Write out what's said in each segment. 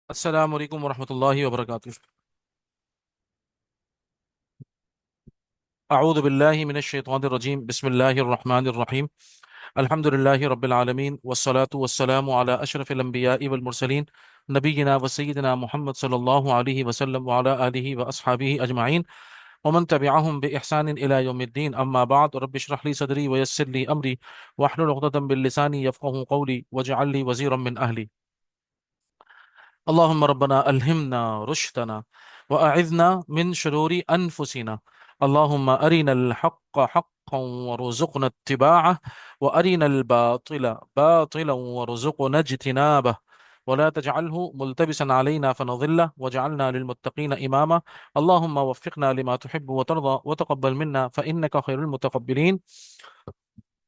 السلام علیکم ورحمۃ اللہ وبرکاتہ۔ اعوذ باللہ من الشیطان الرجیم، بسم اللہ الرحمن الرحیم۔ الحمد للہ رب العالمین والصلاة والسلام علی اشرف الانبیاء والمرسلین نبینا و سیدنا محمد صلی اللہ علیہ وسلم وعلی آلہ واصحابہ اجمعین ومن تبعهم بإحسان إلى يوم الدين، أما بعد رب اشرح لي صدري ويسر لي أمري واحلل عقدة من لساني يفقهوا قولي واجعل لي وزيرا من أهلي۔ اللهم ربنا ألهمنا رشدنا وأعذنا من شرور أنفسنا، اللهم أرنا الحق حقا وارزقنا اتباعه، وأرنا الباطل باطلا وارزقنا اجتنابه، ولا تجعله ملتبسا علينا فنضله، واجعلنا للمتقين إماما، اللهم وفقنا لما تحب وترضى وتقبل منا فإنك خير المتقبلين،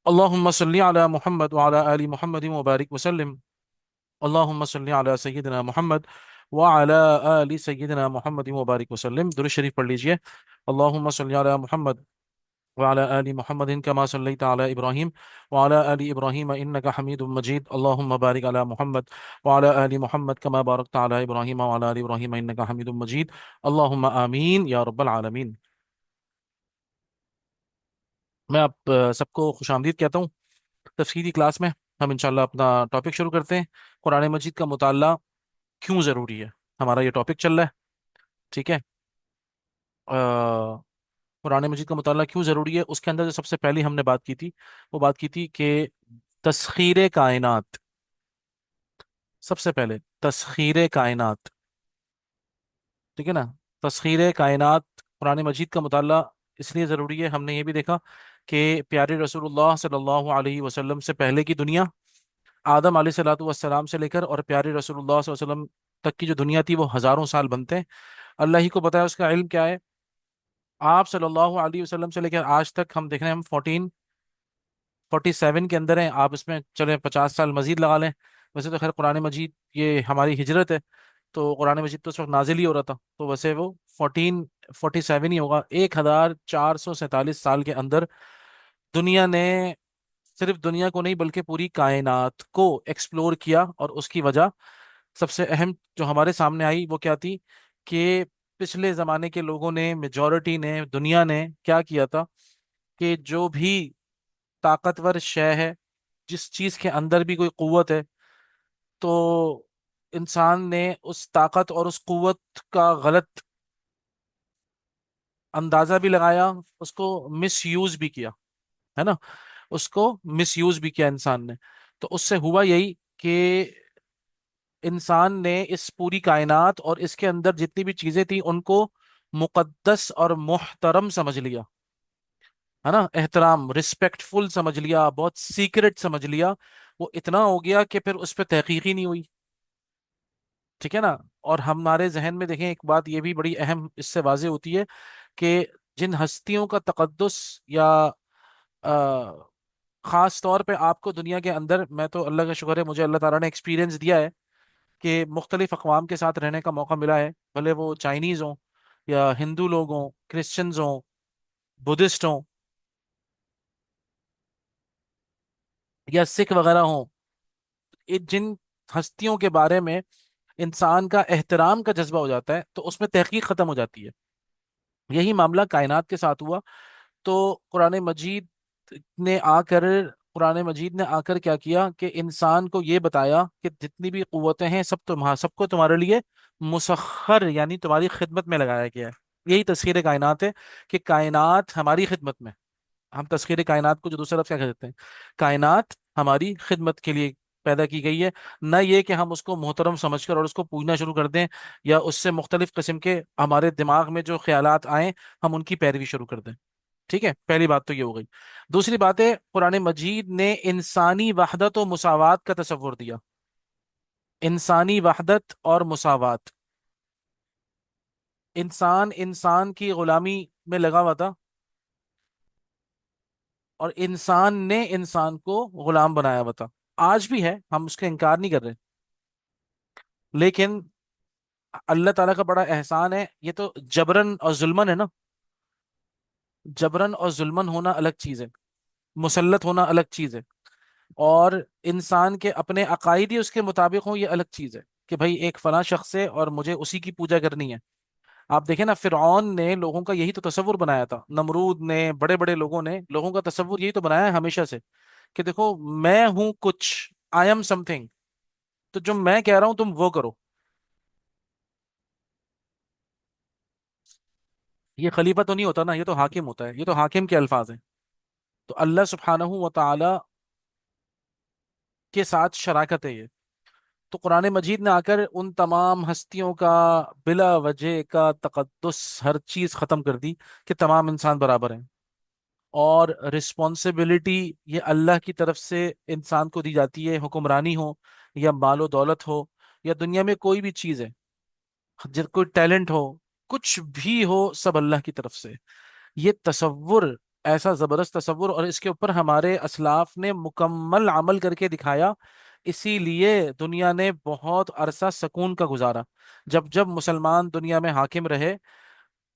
اللهم صل على محمد وعلى آل محمد وبارك وسلم، اللهم صل علی سیدنا محمد وعلی آل سیدنا محمد مبارک وسلم۔ درود شریف پڑھ لیجئے۔ اللهم صل علی محمد وعلى آل محمد كما صليت على إبراهيم وعلى آل إبراهيم إنك حميد مجيد، اللهم بارك على محمد وعلى آل محمد كما باركت على إبراهيم وعلى آل إبراهيم إنك حميد مجيد، اللهم آمين يا رب العالمين۔ میں آپ سب کو خوش آمدید کہتا ہوں تفسیری کلاس میں۔ ہم انشاءاللہ اپنا ٹاپک شروع کرتے ہیں، قرآن مجید کا مطالعہ کیوں ضروری ہے۔ ہمارا یہ ٹاپک چل رہا ہے، ٹھیک ہے۔ قرآن مجید کا مطالعہ کیوں ضروری ہے، اس کے اندر جو سب سے پہلی ہم نے بات کی تھی، وہ بات کی تھی کہ تسخیر کائنات، سب سے پہلے تسخیر کائنات، ٹھیک ہے نا۔ تسخیر کائنات، قرآن مجید کا مطالعہ اس لیے ضروری ہے۔ ہم نے یہ بھی دیکھا کہ پیارے رسول اللہ صلی اللہ علیہ وسلم سے پہلے کی دنیا، آدم علیہ الصلوۃ والسلام سے لے کر اور پیارے رسول اللہ صلی اللہ علیہ وسلم تک کی جو دنیا تھی، وہ ہزاروں سال بنتے ہیں۔ اللہ ہی کو بتایا اس کا علم کیا ہے۔ آپ صلی اللہ علیہ وسلم سے لے کر آج تک ہم دیکھ رہے ہیں، ہم 1447 کے اندر ہیں، آپ اس میں چلیں 50 سال مزید لگا لیں۔ ویسے تو خیر قرآن مجید یہ ہماری ہجرت ہے، تو قرآن مجید تو اس وقت نازل ہی ہو رہا تھا، تو ویسے وہ 1447 ہی ہوگا۔ 1447 سال کے اندر دنیا نے صرف دنیا کو نہیں بلکہ پوری کائنات کو ایکسپلور کیا، اور اس کی وجہ سب سے اہم جو ہمارے سامنے آئی وہ کیا تھی کہ پچھلے زمانے کے لوگوں نے، میجورٹی نے، دنیا نے کیا کیا تھا کہ جو بھی طاقتور شے ہے، جس چیز کے اندر بھی کوئی قوت ہے، تو انسان نے اس طاقت اور اس قوت کا غلط اندازہ بھی لگایا، اس کو مس یوز بھی کیا، ہے نا، اس کو مس یوز بھی کیا انسان نے۔ تو اس سے ہوا یہی کہ انسان نے اس پوری کائنات اور اس کے اندر جتنی بھی چیزیں تھیں ان کو مقدس اور محترم سمجھ لیا، ہے نا، احترام، رسپیکٹ فل سمجھ لیا، بہت سیکرٹ سمجھ لیا۔ وہ اتنا ہو گیا کہ پھر اس پہ تحقیق ہی نہیں ہوئی، ٹھیک ہے نا۔ اور ہمارے ذہن میں دیکھیں ایک بات یہ بھی بڑی اہم اس سے واضح ہوتی ہے کہ جن ہستیوں کا تقدس یا آ، خاص طور پہ آپ کو دنیا کے اندر، میں تو اللہ کا شکر ہے مجھے اللہ تعالیٰ نے ایکسپیرینس دیا ہے کہ مختلف اقوام کے ساتھ رہنے کا موقع ملا ہے، بھلے وہ چائنیز ہوں یا ہندو لوگ ہوں، کرسچنز ہوں، بدھسٹ ہوں یا سکھ وغیرہ ہوں، جن ہستیوں کے بارے میں انسان کا احترام کا جذبہ ہو جاتا ہے تو اس میں تحقیق ختم ہو جاتی ہے۔ یہی معاملہ کائنات کے ساتھ ہوا۔ تو قرآن مجید نے آ کر قرآن مجید نے آ کر کیا کیا کہ انسان کو یہ بتایا کہ جتنی بھی قوتیں ہیں سب کو تمہارے لیے مسخر، یعنی تمہاری خدمت میں لگایا گیا ہے۔ یہی تسخیر کائنات ہے کہ کائنات ہماری خدمت میں۔ ہم تسخیر کائنات کو جو دوسرا لفظ کیا کہتے ہیں، کائنات ہماری خدمت کے لیے پیدا کی گئی ہے، نہ یہ کہ ہم اس کو محترم سمجھ کر اور اس کو پوجنا شروع کر دیں، یا اس سے مختلف قسم کے ہمارے دماغ میں جو خیالات آئیں ہم ان کی پیروی شروع کر دیں۔ ٹھیک ہے، پہلی بات تو یہ ہو گئی۔ دوسری بات ہے، قرآن مجید نے انسانی وحدت و مساوات کا تصور دیا، انسانی وحدت اور مساوات۔ انسان انسان کی غلامی میں لگا ہوا تھا، اور انسان نے انسان کو غلام بنایا ہوا تھا، آج بھی ہے، ہم اس کا انکار نہیں کر رہے، لیکن اللہ تعالیٰ کا بڑا احسان ہے، یہ تو جبرن اور ظلمن ہے نا۔ جبرن اور ظلمن ہونا الگ چیز ہے، مسلط ہونا الگ چیز ہے، اور انسان کے اپنے عقائد ہی اس کے مطابق ہوں یہ الگ چیز ہے، کہ بھائی ایک فلاں شخص ہے اور مجھے اسی کی پوجا کرنی ہے۔ آپ دیکھیں نا، فرعون نے لوگوں کا یہی تو تصور بنایا تھا، نمرود نے، بڑے بڑے لوگوں نے لوگوں کا تصور یہی تو بنایا ہے ہمیشہ سے، کہ دیکھو میں ہوں کچھ، آئی ایم سم تھنگ، تو جو میں کہہ رہا ہوں تم وہ کرو۔ یہ خلیفہ تو نہیں ہوتا نا، یہ تو حاکم ہوتا ہے، یہ تو حاکم کے الفاظ ہیں۔ تو اللہ سبحانہ و تعالی کے ساتھ شراکت ہے یہ۔ تو قرآن مجید نے آ کر ان تمام ہستیوں کا بلا وجہ کا تقدس، ہر چیز ختم کر دی، کہ تمام انسان برابر ہیں، اور رسپانسبلٹی یہ اللہ کی طرف سے انسان کو دی جاتی ہے، حکمرانی ہو یا مال و دولت ہو یا دنیا میں کوئی بھی چیز ہے، کوئی ٹیلنٹ ہو، کچھ بھی ہو، سب اللہ کی طرف سے۔ یہ تصور، ایسا زبردست تصور، اور اس کے اوپر ہمارے اسلاف نے مکمل عمل کر کے دکھایا، اسی لیے دنیا نے بہت عرصہ سکون کا گزارا۔ جب جب مسلمان دنیا میں حاکم رہے،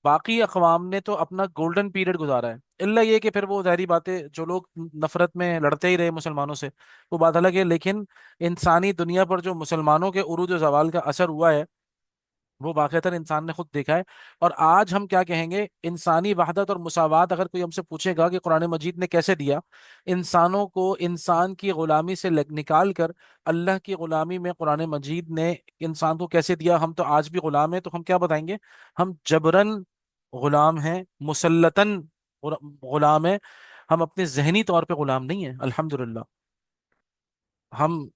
باقی اقوام نے تو اپنا گولڈن پیریڈ گزارا ہے، اللہ یہ کہ پھر وہ ظاہری باتیں جو لوگ نفرت میں لڑتے ہی رہے مسلمانوں سے، وہ بات الگ ہے، لیکن انسانی دنیا پر جو مسلمانوں کے عروج و زوال کا اثر ہوا ہے، وہ واقعتاً انسان نے خود دیکھا ہے۔ اور آج ہم کیا کہیں گے، انسانی وحدت اور مساوات اگر کوئی ہم سے پوچھے گا کہ قرآن مجید نے کیسے دیا، انسانوں کو انسان کی غلامی سے نکال کر اللہ کی غلامی میں قرآن مجید نے انسان کو کیسے دیا، ہم تو آج بھی غلام ہیں، تو ہم کیا بتائیں گے؟ ہم جبرن غلام ہیں، مسلطن غلام ہیں، ہم اپنے ذہنی طور پہ غلام نہیں ہیں، الحمدللہ۔ ہم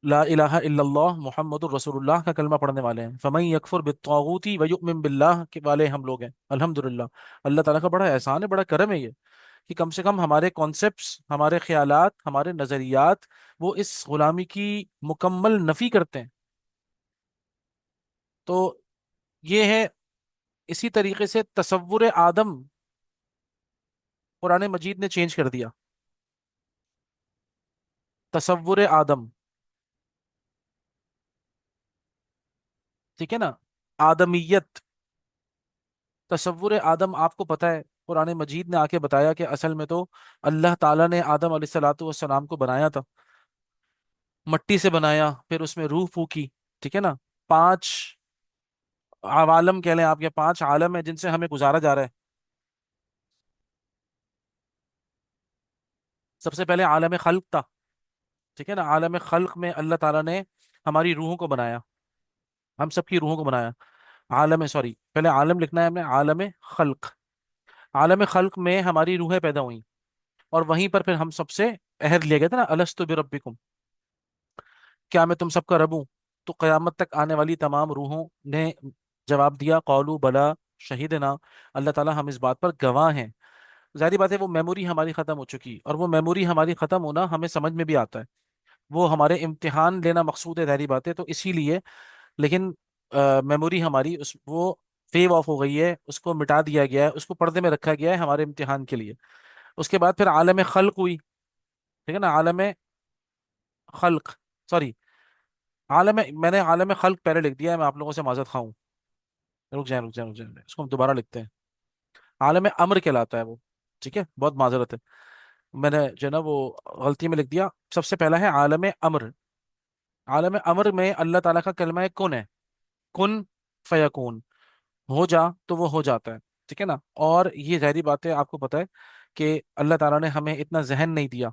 لا الہ الا اللہ محمد الرسول اللہ کا کلمہ پڑھنے والے ہیں، فمن یکفر بالطاغوت ویؤمن باللہ کے والے ہم لوگ ہیں، الحمدللہ۔ اللہ تعالیٰ کا بڑا احسان ہے، بڑا کرم ہے یہ، کہ کم سے کم ہمارے کانسیپٹس، ہمارے خیالات، ہمارے نظریات، وہ اس غلامی کی مکمل نفی کرتے ہیں۔ تو یہ ہے، اسی طریقے سے تصور آدم قرآن مجید نے چینج کر دیا۔ تصور آدم، ٹھیک ہے نا، آدمیت، تصور آدم، آپ کو پتہ ہے قرآن مجید نے آ کے بتایا کہ اصل میں تو اللہ تعالیٰ نے آدم علیہ الصلاۃ والسلام کو بنایا تھا، مٹی سے بنایا، پھر اس میں روح پھونکی، ٹھیک ہے نا، پانچ عوالم کہہ لیں آپ، یا پانچ عالم ہیں جن سے ہمیں گزارا جا رہا ہے۔ سب سے پہلے عالم خلق تھا، ٹھیک ہے نا، عالم خلق میں اللہ تعالیٰ نے ہماری روحوں کو بنایا، ہم سب کی روحوں کو بنایا۔ عالم، سوری، پہلے عالم لکھنا ہے ہم نے، عالم خلق، عالم خلق میں ہماری روحیں پیدا ہوئیں، اور وہیں پر پھر ہم سب سے عہد لیا گیا تھا نا، الستو بربکم، کیا میں تم سب کا رب ہوں؟ تو قیامت تک آنے والی تمام روحوں نے جواب دیا، قالوا بلا شہیدنا، اللہ تعالیٰ ہم اس بات پر گواہ ہیں۔ ظاہری بات ہے وہ میموری ہماری ختم ہو چکی، اور وہ میموری ہماری ختم ہونا ہمیں سمجھ میں بھی آتا ہے، وہ ہمارے امتحان لینا مقصود ہے، ظاہری بات ہے، تو اسی لیے، لیکن میموری ہماری وہ فیو آف ہو گئی ہے، اس کو مٹا دیا گیا ہے، اس کو پردے میں رکھا گیا ہے ہمارے امتحان کے لیے۔ اس کے بعد پھر عالم خلق ہوئی، ٹھیک ہے نا، عالم خلق، سوری، میں نے عالم خلق پہلے لکھ دیا ہے، میں آپ لوگوں سے معذرت خواہ ہوں، رک جائیں، اس کو ہم دوبارہ لکھتے ہیں۔ عالم امر کہلاتا ہے وہ، ٹھیک ہے، بہت معذرت ہے، میں نے جو ہے نا وہ غلطی میں لکھ دیا۔ سب سے پہلا ہے عالم امر، عالم امر میں اللہ تعالیٰ کا کلمہ کن ہے، کن فیکون، ہو جا تو وہ ہو جاتا ہے، ٹھیک ہے نا۔ اور یہ ظاہری بات ہے، آپ کو پتہ ہے کہ اللہ تعالیٰ نے ہمیں اتنا ذہن نہیں دیا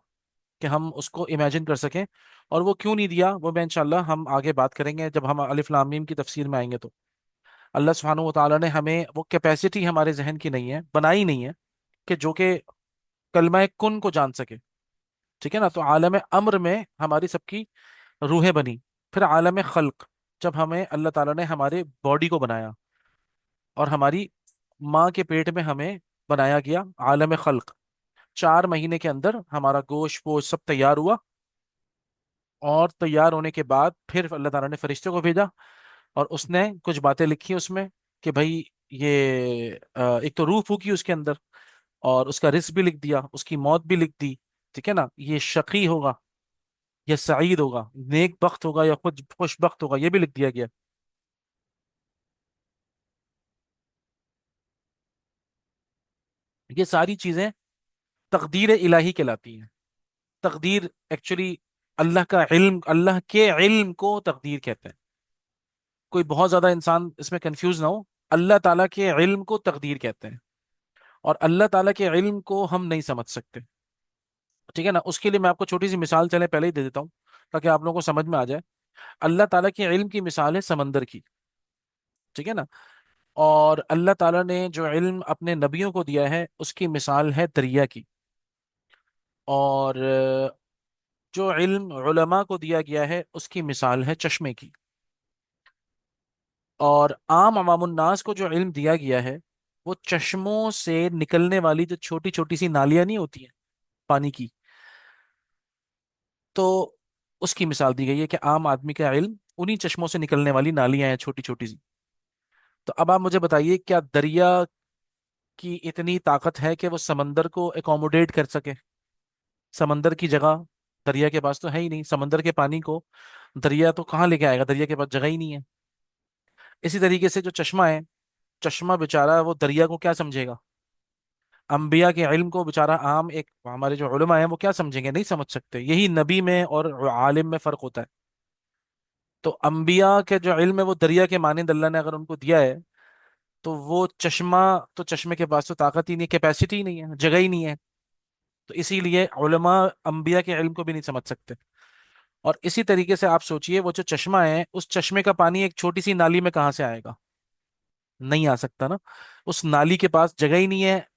کہ ہم اس کو امیجن کر سکیں، اور وہ کیوں نہیں دیا وہ میں انشاءاللہ ہم آگے بات کریں گے جب ہم الف لام میم کی تفسیر میں آئیں گے۔ تو اللہ سبحانہ و تعالیٰ نے ہمیں وہ کیپیسٹی ہمارے ذہن کی نہیں ہے، بنائی نہیں ہے، کہ جو کہ کلمہ کن کو جان سکے، ٹھیک ہے نا۔ تو عالم امر میں ہماری سب کی روحیں بنی، پھر عالم خلق، جب ہمیں اللہ تعالیٰ نے ہمارے باڈی کو بنایا، اور ہماری ماں کے پیٹ میں ہمیں بنایا گیا، عالم خلق، 4 مہینے کے اندر ہمارا گوشت پوش سب تیار ہوا، اور تیار ہونے کے بعد پھر اللہ تعالیٰ نے فرشتے کو بھیجا، اور اس نے کچھ باتیں لکھی اس میں، کہ بھائی یہ ایک تو روح پھونکی اس کے اندر، اور اس کا رزق بھی لکھ دیا، اس کی موت بھی لکھ دی، ٹھیک ہے نا، یہ شقی ہوگا یا سعید ہوگا، نیک بخت ہوگا یا خود خوش بخت ہوگا، یہ بھی لکھ دیا گیا۔ یہ ساری چیزیں تقدیر الہی کہلاتی ہیں۔ تقدیر ایکچولی اللہ کا علم، اللہ کے علم کو تقدیر کہتے ہیں، कोई बहुत ज्यादा इंसान इसमें कंफ्यूज ना हो, अल्लाह ताला के इल्म को तकदीर कहते हैं, और अल्लाह ताला के इल्म को हम नहीं समझ सकते। ठीक है ना? उसके लिए मैं आपको छोटी सी मिसाल चले पहले ही दे देता हूँ, ताकि आप लोगों को समझ में आ जाए। अल्लाह ताला के इल्म की मिसाल है समंदर की। ठीक है ना? और अल्लाह ताला ने जो इल्म अपने नबियों को दिया है उसकी मिसाल है दरिया की। और जो इल्म उलमा को दिया गया है उसकी मिसाल है चश्मे की। और आम अवामुन्नास को जो इल्म दिया गया है वो चश्मों से निकलने वाली जो छोटी छोटी सी नालियां नहीं होती हैं पानी की, तो उसकी मिसाल दी गई है कि आम आदमी का इल्म उन्हीं चश्मों से निकलने वाली नालियां हैं छोटी छोटी सी। तो अब आप मुझे बताइए, क्या दरिया की इतनी ताकत है कि वो समंदर को एकोमोडेट कर सके? समंदर की जगह दरिया के पास तो है ही नहीं, समंदर के पानी को दरिया तो कहाँ लेके आएगा, दरिया के पास जगह ही नहीं है। इसी तरीके से जो चश्मा है, चश्मा बेचारा वो दरिया को क्या समझेगा? अंबिया के इल्म को बेचारा आम एक हमारे जो उलमा हैं वो क्या समझेंगे? नहीं समझ सकते। यही नबी में और आलिम में फर्क होता है। तो अंबिया के जो इल्म है वो दरिया के मानिंद अल्लाह ने अगर उनको दिया है, तो वो चश्मा, तो चश्मे के पास तो ताकत ही नहीं, कैपेसिटी ही नहीं है, जगह ही नहीं है। तो इसीलिए उलमा अंबिया के इल्म को भी नहीं समझ सकते। और इसी तरीके से आप सोचिए, वो जो चश्मा है उस चश्मे का पानी एक छोटी सी नाली में कहाँ से आएगा? नहीं आ सकता ना। उस नाली के पास जगह ही नहीं है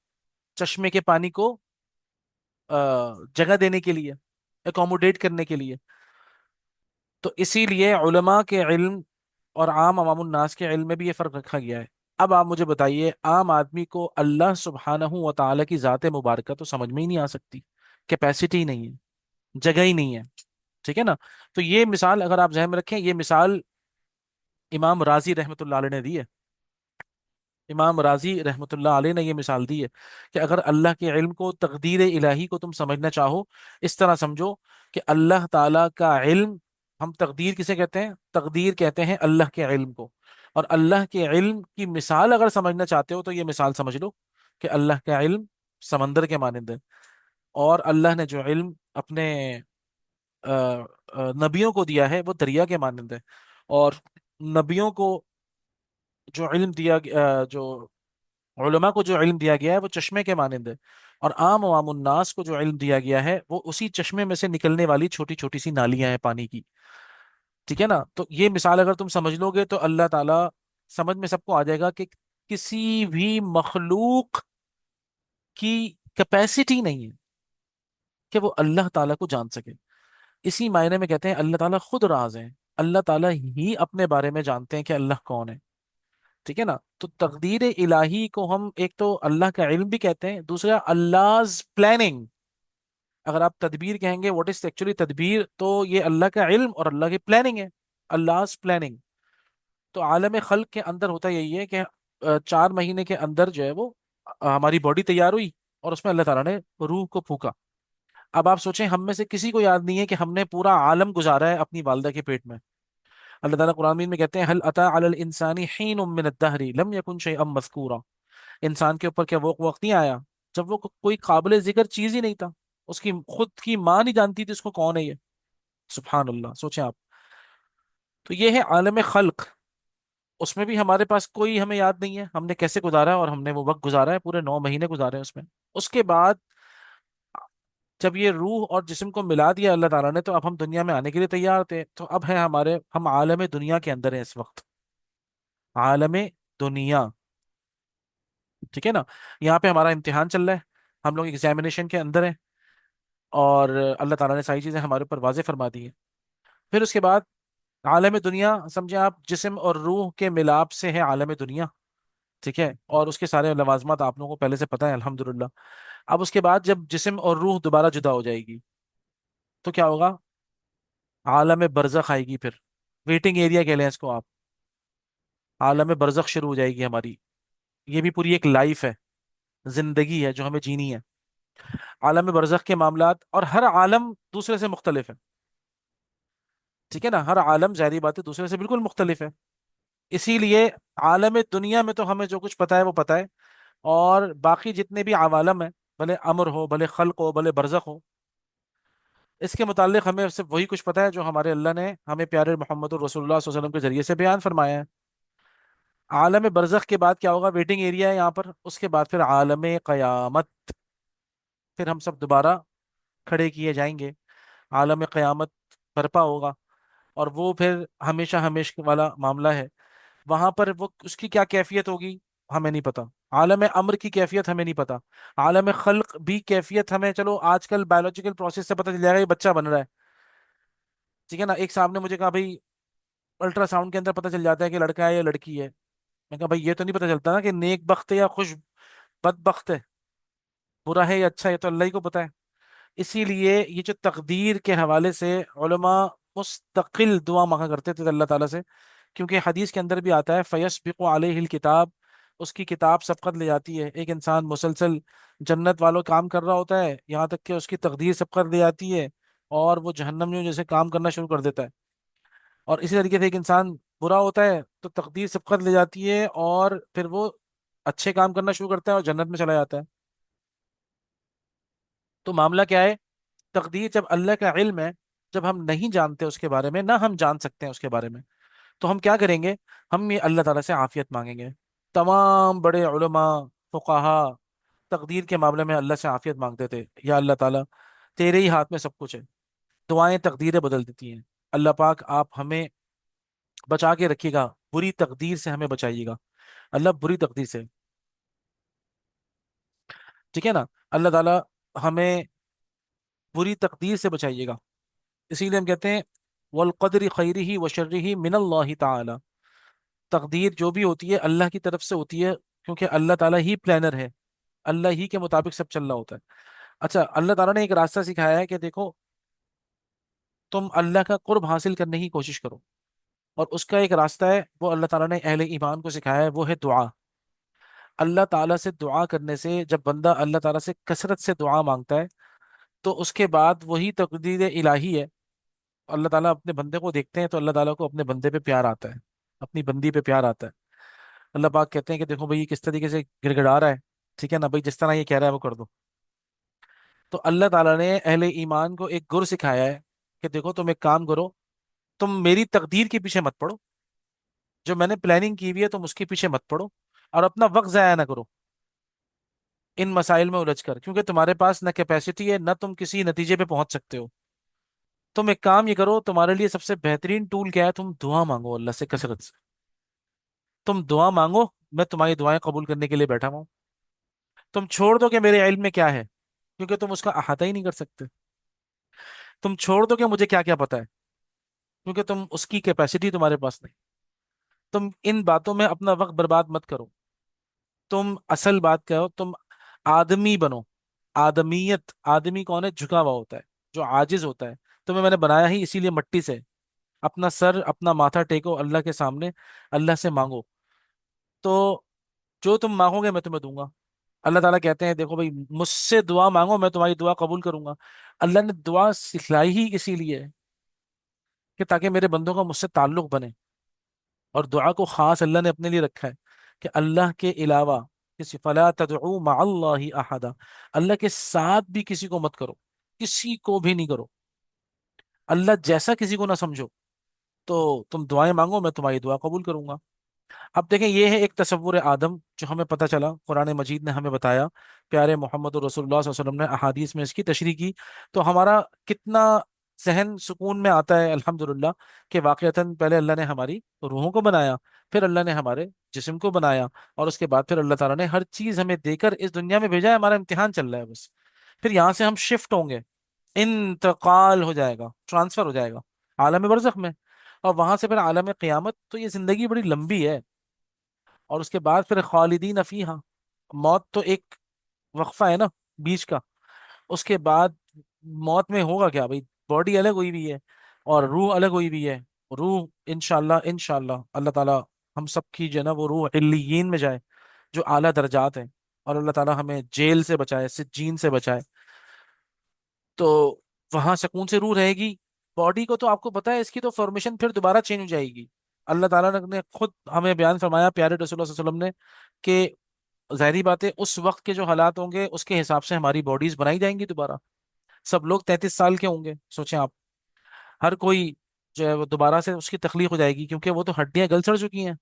चश्मे के पानी को जगह देने के लिए, एकोमोडेट करने के लिए। तो इसीलिए उलमा के इल्म और आम अवामुन नास के इल्म में भी ये फर्क रखा गया है। अब आप मुझे बताइए, आम आदमी को अल्लाह सुब्हानहू व तआला की जात मुबारक तो समझ में ही नहीं आ सकती, कैपेसिटी ही नहीं है, जगह ही नहीं है। ठीक है ना? तो ये मिसाल अगर आप जहन में रखें, ये मिसाल इमाम राजी रहमतुल्लाह अलैह ने दी है। इमाम राजी रहमतुल्लाह अलैह ने ये मिसाल दी है कि अगर अल्लाह के इल्म को, तकदीर इलाही को तुम समझना चाहो, इस तरह समझो कि अल्लाह ताला का इल्म, हम तकदीर किसे कहते हैं? तकदीर कहते हैं अल्लाह के इल्म को। और अल्लाह के इल्म की मिसाल अगर समझना चाहते हो तो ये मिसाल समझ लो कि अल्लाह का इल्म समंदर के मानिंद है। और अल्लाह ने जो इल्म अपने नबियों को दिया है वो दरिया के मानिंद है। और नबियों को जो इल्म दिया जो उलमा को जो इल्म दिया गया है वो चश्मे के मानिंद है। और आम अवामुन्नास को जो इल्म दिया गया है वो उसी चश्मे में से निकलने वाली छोटी छोटी सी नालियां हैं पानी की। ठीक है ना? तो ये मिसाल अगर तुम समझ लोगे तो अल्लाह ताला, समझ में सबको आ जाएगा कि किसी भी मखलूक की कैपेसिटी नहीं है कि वो अल्लाह ताला को जान सके। इसी मायने में कहते हैं अल्लाह ताला खुद राज है। अल्लाह ताला ही अपने बारे में जानते हैं कि अल्लाह कौन है। ठीक है ना? तो तकदीर इलाही को हम एक तो अल्लाह का इल्म भी कहते हैं, दूसरा अल्लाह प्लानिंग। अगर आप तदबीर कहेंगे, व्हाट इज एक्चुअली तदबीर, तो ये अल्लाह का इल्म और अल्लाह की प्लानिंग है। अल्लाह प्लानिंग। तो आलम खल्क के अंदर होता यही है कि 4 महीने के अंदर जो है वो हमारी बॉडी तैयार हुई, और उसमें अल्लाह ताला ने रूह को फूका। अब आप सोचें, हम में से किसी को याद नहीं है कि हमने पूरा आलम गुजारा है अपनी वालदा के पेट में। अल्लाह ताला कुरान में कहते हैं, हल अता अलल इंसानी हीनुम मिन अद-दहरी लम यकुन शैअन मज़कूरा। इंसान के ऊपर क्या वो वक्त नहीं आया जब वो कोई काबिल जिक्र चीज ही नहीं था? उसकी खुद की माँ नहीं जानती थी उसको कौन है ये। सुभान अल्लाह, सोचें आप। तो ये है आलम खल्क। उसमें भी हमारे पास कोई हमें याद नहीं है हमने कैसे गुजारा है, और हमने वो वक्त गुजारा है, पूरे 9 महीने गुजारे हैं उसमें। उसके बाद जब ये रूह और जिस्म को मिला दिया अल्लाह ताला ने, तो अब हम दुनिया में आने के लिए तैयार थे। तो अब है हमारे, हम आलम दुनिया के अंदर हैं इस वक्त। आलम दुनिया। ठीक है ना? यहाँ पे हमारा इम्तिहान चल रहा है, हम लोग एग्जामिनेशन के अंदर हैं। और अल्लाह ताला ने सारी चीजें हमारे ऊपर वाज़ेह फरमा दी हैं। फिर उसके बाद आलम दुनिया, समझे आप, जिस्म और रूह के मिलाप से है आलम दुनिया। ठीक है? और उसके सारे लवाजमात आप लोगों को पहले से पता है अल्हम्दुलिल्लाह। अब उसके बाद जब जिस्म और रूह दोबारा जुदा हो जाएगी तो क्या होगा? आलम बरज़ख आएगी फिर। वेटिंग एरिया कह लें इसको आप। आलम बरज़ख शुरू हो जाएगी हमारी। ये भी पूरी एक लाइफ है, जिंदगी है जो हमें जीनी है। आलम बरज़ख के मामलात, और हर आलम दूसरे से मुख्तलिफ है। ठीक है ना? हर आलम, जाहिर बात है, दूसरे से बिल्कुल मुख्तलिफ है। इसीलिए आलम दुनिया में तो हमें जो कुछ पता है वो पता है। और बाकी जितने भी आवालम है, भले अमर हो, भले खल्क हो, भले बरज़ख हो, اس کے متعلق ہمیں صرف وہی کچھ پتا ہے جو ہمارے اللہ نے ہمیں پیارے محمد الرسول اللہ صلی اللہ علیہ وسلم کے ذریعے سے بیان فرمایا ہے۔ عالم برزخ کے بعد کیا ہوگا؟ ویٹنگ ایریا ہے یہاں پر، اس کے بعد پھر عالم قیامت، پھر ہم سب دوبارہ کھڑے کیے جائیں گے، عالم قیامت برپا ہوگا، اور وہ پھر ہمیشہ ہمیشہ والا معاملہ ہے۔ وہاں پر وہ اس کی کیا کیفیت ہوگی ہمیں نہیں پتا، عالم امر کی کیفیت ہمیں نہیں پتا، عالم خلق بھی کیفیت ہمیں چلو آج کل بایولوجیکل پروسیس سے پتہ چل جائے گا یہ بچہ بن رہا ہے، ٹھیک ہے نا۔ ایک صاحب نے مجھے کہا بھائی الٹرا ساؤنڈ کے اندر پتہ چل جاتا ہے کہ لڑکا ہے یا لڑکی ہے۔ میں کہا بھائی یہ تو نہیں پتہ چلتا نا کہ نیک بخت ہے یا خوش بد بخت ہے، برا ہے یا اچھا ہے، یہ تو اللہ ہی کو پتا ہے۔ اسی لیے یہ جو تقدیر کے حوالے سے علماء مستقل دعا مانگا کرتے تھے اللہ تعالیٰ سے، کیونکہ حدیث کے اندر بھی آتا ہے فیسبق علیہ الکتاب، اس کی کتاب سبقت لے جاتی ہے۔ ایک انسان مسلسل جنت والوں کام کر رہا ہوتا ہے یہاں تک کہ اس کی تقدیر سبقت لے جاتی ہے اور وہ جہنم میں جیسے کام کرنا شروع کر دیتا ہے، اور اسی طریقے سے ایک انسان برا ہوتا ہے تو تقدیر سبقت لے جاتی ہے اور پھر وہ اچھے کام کرنا شروع کرتا ہے اور جنت میں چلا جاتا ہے۔ تو معاملہ کیا ہے؟ تقدیر جب اللہ کا علم ہے، جب ہم نہیں جانتے اس کے بارے میں، نہ ہم جان سکتے ہیں اس کے بارے میں، تو ہم کیا کریں گے؟ ہم یہ اللہ تعالیٰ سے عافیت مانگیں گے۔ تمام بڑے علماء، فقہا تقدیر کے معاملے میں اللہ سے عافیت مانگتے تھے، یا اللہ تعالیٰ تیرے ہی ہاتھ میں سب کچھ ہے، دعائیں تقدیریں بدل دیتی ہیں، اللہ پاک آپ ہمیں بچا کے رکھیے گا، بری تقدیر سے ہمیں بچائیے گا، اللہ بری تقدیر سے، ٹھیک ہے نا، اللہ تعالیٰ ہمیں بری تقدیر سے بچائیے گا۔ اسی لیے ہم کہتے ہیں والقدر خیرہ و شرہ من اللہ تعالی، تقدیر جو بھی ہوتی ہے اللہ کی طرف سے ہوتی ہے، کیونکہ اللہ تعالیٰ ہی پلانر ہے، اللہ ہی کے مطابق سب چل رہا ہوتا ہے۔ اچھا، اللہ تعالیٰ نے ایک راستہ سکھایا ہے کہ دیکھو تم اللہ کا قرب حاصل کرنے کی کوشش کرو، اور اس کا ایک راستہ ہے وہ اللہ تعالیٰ نے اہل ایمان کو سکھایا ہے، وہ ہے دعا۔ اللہ تعالیٰ سے دعا کرنے سے، جب بندہ اللہ تعالیٰ سے کثرت سے دعا مانگتا ہے تو اس کے بعد وہی تقدیر الہی ہے، اللہ تعالیٰ اپنے بندے کو دیکھتے ہیں تو اللہ تعالیٰ کو اپنے بندے پہ پیار آتا ہے، اپنی بندی پہ پیار آتا ہے۔ اللہ پاک کہتے ہیں کہ دیکھو بھائی یہ کس طریقے سے گڑ گڑا رہا ہے، ٹھیک ہے نا بھائی، جس طرح یہ کہہ رہا ہے وہ کر دو۔ تو اللہ تعالیٰ نے اہل ایمان کو ایک گر سکھایا ہے کہ دیکھو تم ایک کام کرو، تم میری تقدیر کے پیچھے مت پڑو، جو میں نے پلاننگ کی ہوئی ہے تم اس کے پیچھے مت پڑو، اور اپنا وقت ضائع نہ کرو ان مسائل میں الجھ کر، کیونکہ تمہارے پاس نہ کیپیسٹی ہے نہ تم کسی نتیجے پہ پہنچ سکتے ہو۔ تم ایک کام یہ کرو، تمہارے لیے سب سے بہترین ٹول کیا ہے؟ تم دعا مانگو اللہ سے کثرت سے، تم دعا مانگو، میں تمہاری دعائیں قبول کرنے کے لیے بیٹھا ہوں۔ تم چھوڑ دو کہ میرے علم میں کیا ہے، کیونکہ تم اس کا احاطہ ہی نہیں کر سکتے، تم چھوڑ دو کہ مجھے کیا کیا پتا ہے، کیونکہ تم اس کی کیپیسٹی تمہارے پاس نہیں۔ تم ان باتوں میں اپنا وقت برباد مت کرو، تم اصل بات کرو، تم آدمی بنو۔ آدمیت، آدمی کون ہے؟ جھکا ہوا ہوتا ہے، جو عاجز ہوتا ہے۔ تمہیں میں نے بنایا ہی اسی لیے مٹی سے، اپنا سر اپنا ماتھا ٹیکو اللہ کے سامنے، اللہ سے مانگو، تو جو تم مانگو گے میں تمہیں دوں گا۔ اللہ تعالیٰ کہتے ہیں دیکھو بھائی مجھ سے دعا مانگو میں تمہاری دعا قبول کروں گا۔ اللہ نے دعا سکھلائی ہی اسی لیے ہے کہ تاکہ میرے بندوں کا مجھ سے تعلق بنے، اور دعا کو خاص اللہ نے اپنے لیے رکھا ہے کہ اللہ کے علاوہ کسی فلا تدعو مع اللہ احدا، اللہ کے ساتھ بھی کسی کو مت کرو، کسی کو بھی نہیں کرو، اللہ جیسا کسی کو نہ سمجھو، تو تم دعائیں مانگو میں تمہاری دعا قبول کروں گا۔ اب دیکھیں یہ ہے ایک تصور آدم جو ہمیں پتہ چلا، قرآن مجید نے ہمیں بتایا، پیارے محمد رسول اللہ صلی اللہ علیہ وسلم نے احادیث میں اس کی تشریح کی، تو ہمارا کتنا ذہن سکون میں آتا ہے الحمدللہ کہ واقعتاً پہلے اللہ نے ہماری روحوں کو بنایا، پھر اللہ نے ہمارے جسم کو بنایا، اور اس کے بعد پھر اللہ تعالیٰ نے ہر چیز ہمیں دے کر اس دنیا میں بھیجا ہے، ہمارا امتحان چل رہا ہے بس، پھر یہاں سے ہم شفٹ ہوں گے، انتقال ہو جائے گا، ٹرانسفر ہو جائے گا عالم برزخ میں، اور وہاں سے پھر عالم قیامت۔ تو یہ زندگی بڑی لمبی ہے، اور اس کے بعد پھر خالدین فیہا، موت تو ایک وقفہ ہے نا بیچ کا، اس کے بعد موت میں ہوگا کیا بھائی؟ باڈی الگ ہوئی ہوئی ہے اور روح الگ ہوئی ہوئی ہے، روح انشاءاللہ اللہ تعالیٰ ہم سب کی جو ہے نا وہ روح علیین میں جائے، جو اعلیٰ درجات ہیں، اور اللہ تعالیٰ ہمیں جیل سے بچائے، سجین سے بچائے، تو وہاں سکون سے روح رہے گی۔ باڈی کو تو آپ کو پتا ہے اس کی تو فارمیشن پھر دوبارہ چینج ہو جائے گی، اللہ تعالیٰ نے خود ہمیں بیان فرمایا پیارے رسول اللہ صلی اللہ علیہ وسلم نے کہ ظاہری بات ہے اس وقت کے جو حالات ہوں گے اس کے حساب سے ہماری باڈیز بنائی جائیں گی دوبارہ، सब लोग 33 साल के होंगे, सोचें आप। हर कोई जो है वो दोबारा से उसकी तख्लीक हो जाएगी, क्योंकि वो तो हड्डियां गल सड़ चुकी हैं।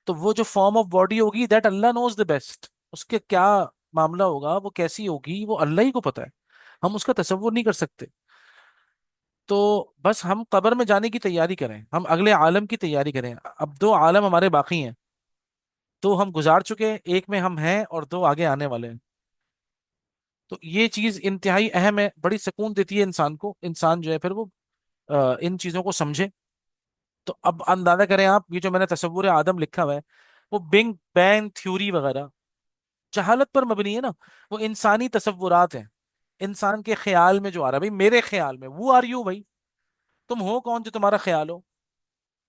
तो वो जो फॉर्म ऑफ बॉडी होगी, that Allah knows the best. उसके क्या मामला होगा, वो कैसी होगी, वो अल्लाह ही को पता है। हम उसका तसव्वुर नहीं कर सकते। तो बस हम कब्र में जाने की तैयारी करें, हम अगले आलम की तैयारी करें। अब दो आलम हमारे बाकी हैं। तो हम गुजार चुके हैं, एक में हम हैं और दो आगे आने वाले हैं। तो ये चीज इंतहाई अहम है, बड़ी सुकून देती है इंसान को। इंसान जो है फिर वो इन चीजों को समझे। तो अब अंदाजा करें आप, ये जो मैंने तसव्वुर आदम लिखा हुआ है, वो बिग बैंग थ्योरी वगैरह जहालत पर मबनी है ना। वो इंसानी तसव्वुरात हैं, इंसान के ख्याल में जो आ रहा है। भाई मेरे ख्याल में, वो आर यू भाई? तुम हो कौन जो तुम्हारा ख्याल हो?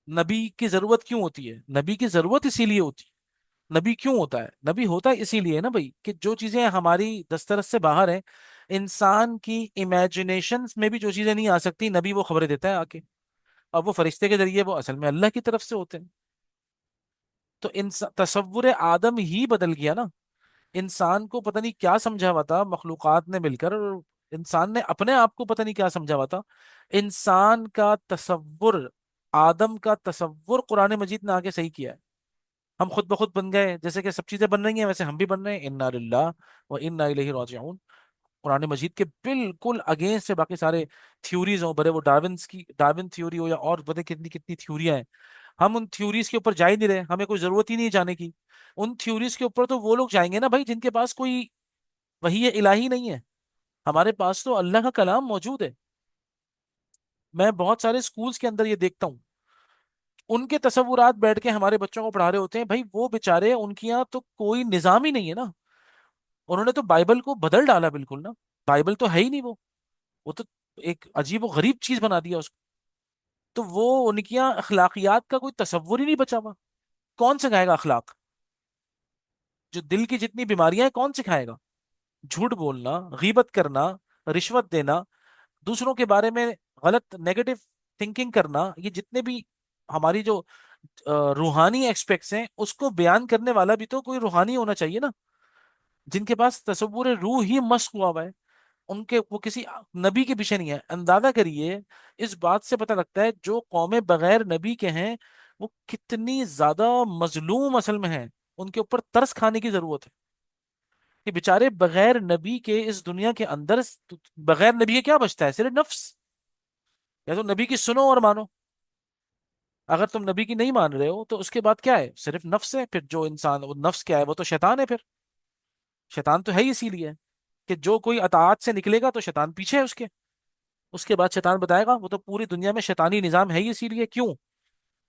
नबी की जरूरत क्यों होती है? नबी की जरूरत इसीलिए होती है। नबी क्यों होता है? नबी होता है इसीलिए ना भाई, कि जो चीजें हमारी दस्तरस से बाहर हैं, इंसान की इमेजिनेशन में भी जो चीजें नहीं आ सकती, नबी वो खबरें देता है आके। अब वो फरिश्ते के जरिए, वो असल में अल्लाह की तरफ से होते हैं। तो इंसान तसव्वुर आदम ही बदल गया ना। इंसान को पता नहीं क्या समझा हुआ था मखलूकात ने मिलकर, और इंसान ने अपने आप को पता नहीं क्या समझा हुआ था। इंसान का तसव्वुर, आदम का तसव्वुर कुरान मजीद ने आके सही किया है। हम खुद ब खुद बन गए, जैसे कि सब चीजें बन रही हैं वैसे हम भी बन रहे हैं। इन्ना लिल्लाह व इन्ना इलैहि राजिऊन। कुरान मजीद के बिल्कुल अगेंस्ट से बाकी सारे थ्योरीज हो, बड़े वो डार्विन थ्योरी हो, या और पता कितनी कितनी थ्योरियां हैं। हम उन थ्योरीज के ऊपर जा ही नहीं रहे, हमें कोई जरूरत ही नहीं है जाने की। उन थ्योरीज के ऊपर तो वो लोग जाएंगे ना भाई जिनके पास कोई वही इलाही नहीं है। हमारे पास तो अल्लाह का कलाम मौजूद है। मैं बहुत सारे स्कूल्स के अंदर ये देखता हूँ, उनके तसव्वुरात बैठ के हमारे बच्चों को पढ़ा रहे होते हैं। भाई वो बेचारे, उनके यहाँ तो कोई निजाम ही नहीं है ना। उन्होंने तो बाइबल को बदल डाला बिल्कुल ना। बाइबल तो है ही नहीं वो तो एक अजीब और गरीब चीज बना दिया उसको। तो वो उनके यहाँ अखलाकियात का कोई तसव्वुर ही नहीं बचा हुआ। कौन सिखाएगा अखलाक? जो दिल की जितनी बीमारियां हैं, कौन सिखाएगा? झूठ बोलना, गीबत करना, रिश्वत देना, दूसरों के बारे में गलत नेगेटिव थिंकिंग करना, ये जितने भी हमारी जो रूहानी एक्सपेक्ट्स हैं, उसको बयान करने वाला भी तो कोई रूहानी होना चाहिए ना। जिनके पास तसव्वुर रूह ही मस्क हुआ हुआ है, उनके वो किसी नबी के पीछे नहीं है। अंदाजा करिए, इस बात से पता लगता है जो कौमें बगैर नबी के हैं, वो कितनी ज्यादा मजलूम असल में है। उनके ऊपर तरस खाने की जरूरत है कि बेचारे बगैर नबी के इस दुनिया के अंदर, बगैर नबी के क्या बचता है? सिर्फ नफ्स। या तो नबी की सुनो और मानो। अगर तुम नबी की नहीं मान रहे हो तो उसके बाद क्या है? सिर्फ नफ्स है। फिर जो इंसान, वो नफ्स क्या है? वो तो शैतान है फिर। शैतान तो है ही इसीलिए कि जो कोई अताअत से निकलेगा तो शैतान पीछे है उसके। उसके बाद शैतान बताएगा। वो तो पूरी दुनिया में शैतानी निजाम है ही इसीलिए। क्यों?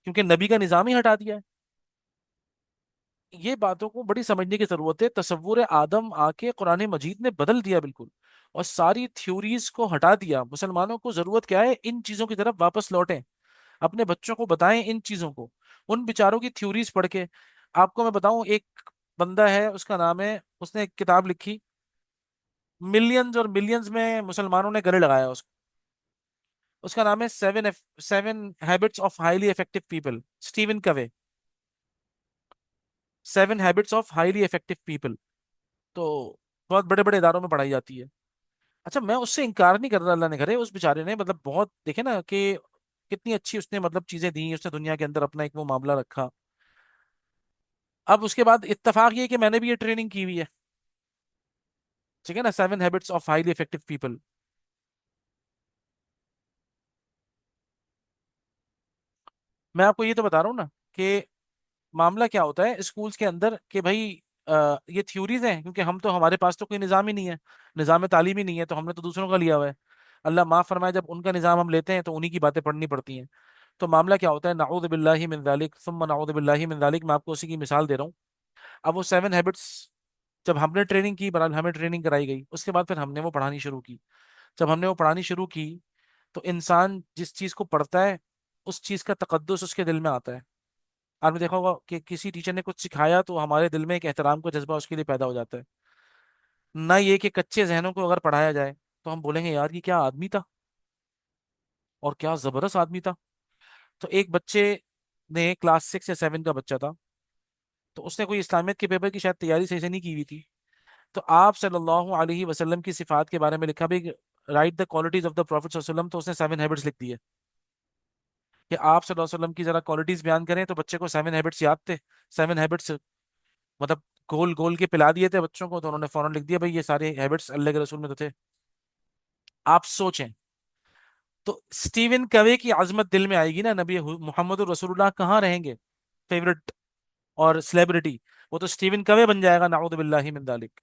क्योंकि नबी का निजाम ही हटा दिया है। ये बातों को बड़ी समझने की जरूरत है। तसव्वुर आदम आके कुरान मजीद ने बदल दिया बिल्कुल, और सारी थ्योरीज को हटा दिया। मुसलमानों को जरूरत क्या है? इन चीजों की तरफ वापस लौटें, अपने बच्चों को बताएं इन चीजों को। उन बेचारों की थ्योरीज पढ़ के, आपको मैं बताऊं, एक बंदा है, उसका नाम है, उसने एक किताब लिखी, मिलियंस और मिलियंस में मुसलमानों ने गले लगाया उसको। उसका नाम है seven habits of highly effective people, Steven Covey. 7 habits of highly effective people. तो बहुत बड़े बड़े इदारों में पढ़ाई जाती है। अच्छा, मैं उससे इनकार नहीं कर रहा, अल्लाह ने करे उस बेचारे ने मतलब बहुत देखे ना कि कितनी अच्छी उसने मतलब चीजें दी, उसने दुनिया के अंदर अपना एक वो मामला रखा। अब उसके बाद इत्तेफाक ये कि मैंने भी ये ट्रेनिंग की हुई है, ठीक है ना, 7 habits of highly effective people. मैं आपको ये तो बता रहा हूँ ना कि मामला क्या होता है स्कूल्स के अंदर कि भाई ये थ्योरीज हैं, क्योंकि हम तो, हमारे पास तो कोई निज़ाम ही नहीं है, निज़ाम तालीम ही नहीं है, तो हमने तो दूसरों का लिया हुआ है। अल्लाह माफ फरमाए, जब उनका निज़ाम हम लेते हैं तो उन्हीं की बातें पढ़नी पड़ती हैं। तो मामला क्या होता है, नाऊज़ु बिल्लाहि मिन ज़ालिक सुम्मा नाऊज़ु बिल्लाहि मिन ज़ालिक। मैं आपको उसी की मिसाल दे रहा हूँ। अब वो 7 हैबिट्स, जब हमने ट्रेनिंग की, बहरहाल हमें ट्रेनिंग कराई गई, उसके बाद फिर हमने वो पढ़ानी शुरू की। जब हमने वो पढ़ानी शुरू की, तो इंसान जिस चीज़ को पढ़ता है, उस चीज़ का तकद्दुस उसके दिल में आता है। आपने देखा होगा कि किसी टीचर ने कुछ सिखाया तो हमारे दिल में एक एहतराम का जज्बा उसके लिए पैदा हो जाता है। ना ये कि कच्चे जहनों को अगर पढ़ाया जाए तो हम बोलेंगे यार ये क्या आदमी था, और क्या जबरदस्त आदमी था। तो एक बच्चे ने, क्लास 6 या 7 का बच्चा था, तो उसने कोई इस्लामियत के पेपर की शायद तैयारी सही से नहीं की हुई थी। तो आप सल्लल्लाहु अलैहि वसल्लम की सिफात के बारे में लिखा भी, right the qualities of the profit सल्लल्लाहु अलैहि वसल्लम, तो उसने 7 हैबिट्स लिख दी है कि आप सल्लल्लाहु अलैहि वसल्लम की जरा क्वालिटीज बयान करें। तो बच्चे को 7 हैबिट्स याद थे। 7 हैबिट्स मतलब गोल गोल के पिला दिए थे बच्चों को, तो उन्होंने फौरन लिख दिया भाई ये सारे हैबिट्स अल्लाह के रसूल में तो थे। आप सोचें, तो स्टीवन कवे की अजमत दिल में आएगी ना, नबी मोहम्मद रसूलुल्लाह कहाँ रहेंगे फेवरेट और सेलिब्रिटी? वो तो स्टीवन कवे बन जाएगा, नाऊदु बिल्लाहि मिन दालिक।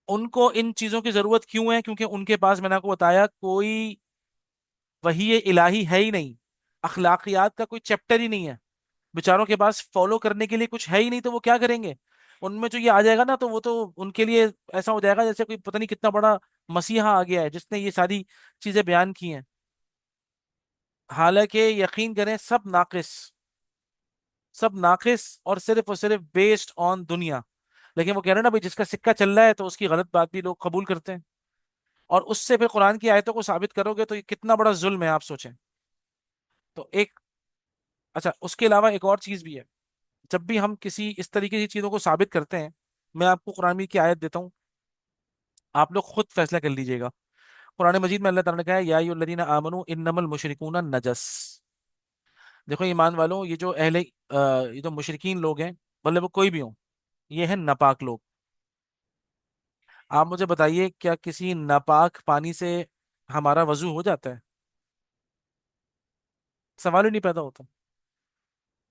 उनको इन चीजों की जरूरत क्यों है? क्योंकि उनके पास, मैंने आपको बताया, कोई वही इलाही है ही नहीं, अखलाकियात का कोई चैप्टर ही नहीं है। बेचारों के पास फॉलो करने के लिए कुछ है ही नहीं, तो वो क्या करेंगे? उनमें जो ये आ जाएगा ना, तो वो तो उनके लिए ऐसा हो जाएगा जैसे कोई पता नहीं कितना बड़ा मसीहा आ गया है जिसने ये सारी चीजें बयान की हैं। हालांकि यकीन करें, सब नाकिस और सिर्फ बेस्ड ऑन दुनिया। लेकिन वो कह रहे हैं ना भाई, जिसका सिक्का चल रहा है तो उसकी गलत बात भी लोग कबूल करते हैं। और उससे फिर कुरान की आयतों को साबित करोगे तो ये कितना बड़ा जुल्म है, आप सोचें। तो एक, अच्छा, उसके अलावा एक और चीज भी है। जब भी हम किसी इस तरीके की चीजों को साबित करते हैं, मैं आपको कुरान की आयत देता हूँ, आप लोग खुद फैसला कर लीजिएगा। कुरान मजीद में अल्लाह ताला ने कहा है, या अय्युहल्लज़ीना आमनू इन्नमल मुशरिकूना नजस। देखो ईमान वालों, ये जो मुशरिकीन लोग हैं, भले वो कोई भी हो, ये है नापाक लोग। आप मुझे बताइए, क्या किसी नापाक पानी से हमारा वजू हो जाता है? सवाल ही नहीं पैदा होता।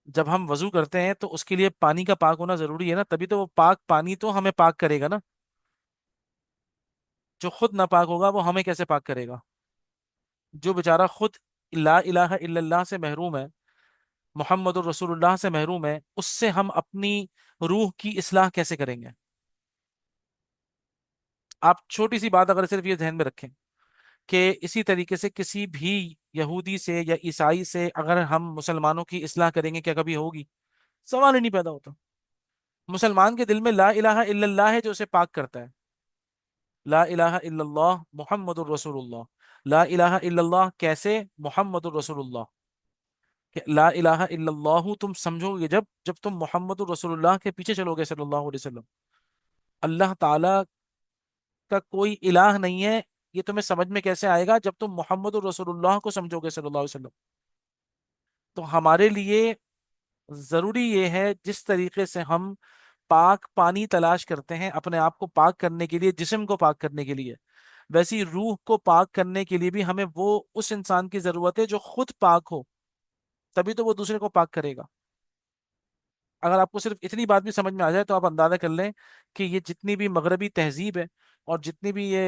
जब हम वजू करते हैं तो उसके लिए पानी का पाक होना जरूरी है ना, तभी तो वो पाक पानी तो हमें पाक करेगा ना। जो खुद नापाक होगा वो हमें कैसे पाक करेगा? जो बेचारा खुद ला इलाहा इल्लल्लाह से महरूम है, मोहम्मद रसूलुल्लाह से महरूम है, उससे हम अपनी रूह की इस्लाह कैसे करेंगे? आप छोटी सी बात अगर सिर्फ ये ध्यान में रखें कि इसी तरीके से किसी भी यहूदी से या ईसाई से अगर हम मुसलमानों की इस्लाह करेंगे, क्या कभी होगी? सवाल ही नहीं पैदा होता। मुसलमान के दिल में ला इलाहा इल्लल्लाह है जो उसे पाक करता है। ला इलाहा इल्लल्लाह मुहम्मदुर रसूलुल्लाह। ला इलाहा इल्लल्लाह कैसे? मुहम्मदुर रसूलुल्लाह। ला इलाहा इल्लल्लाह तुम समझोगे जब जब तुम मोहम्मद रसूलुल्लाह के पीछे चलोगे सल्लल्लाहु अलैहि वसल्लम। अल्लाह ताला का कोई इलाह नहीं है, ये तुम्हें समझ में कैसे आएगा? जब तुम मोहम्मद रसूलुल्लाह को समझोगे सल्लल्लाहु अलैहि वसल्लम। तो हमारे लिए जरूरी ये है, जिस तरीके से हम पाक पानी तलाश करते हैं अपने आप को पाक करने के लिए, जिस्म को पाक करने के लिए, वैसी रूह को पाक करने के लिए भी हमें वो उस इंसान की जरूरत है जो खुद पाक हो, तभी तो वो दूसरे को पाक करेगा। अगर आपको सिर्फ इतनी बात भी समझ में आ जाए तो आप अंदाजा कर लें कि ये जितनी भी मगरबी तहजीब है और जितनी भी ये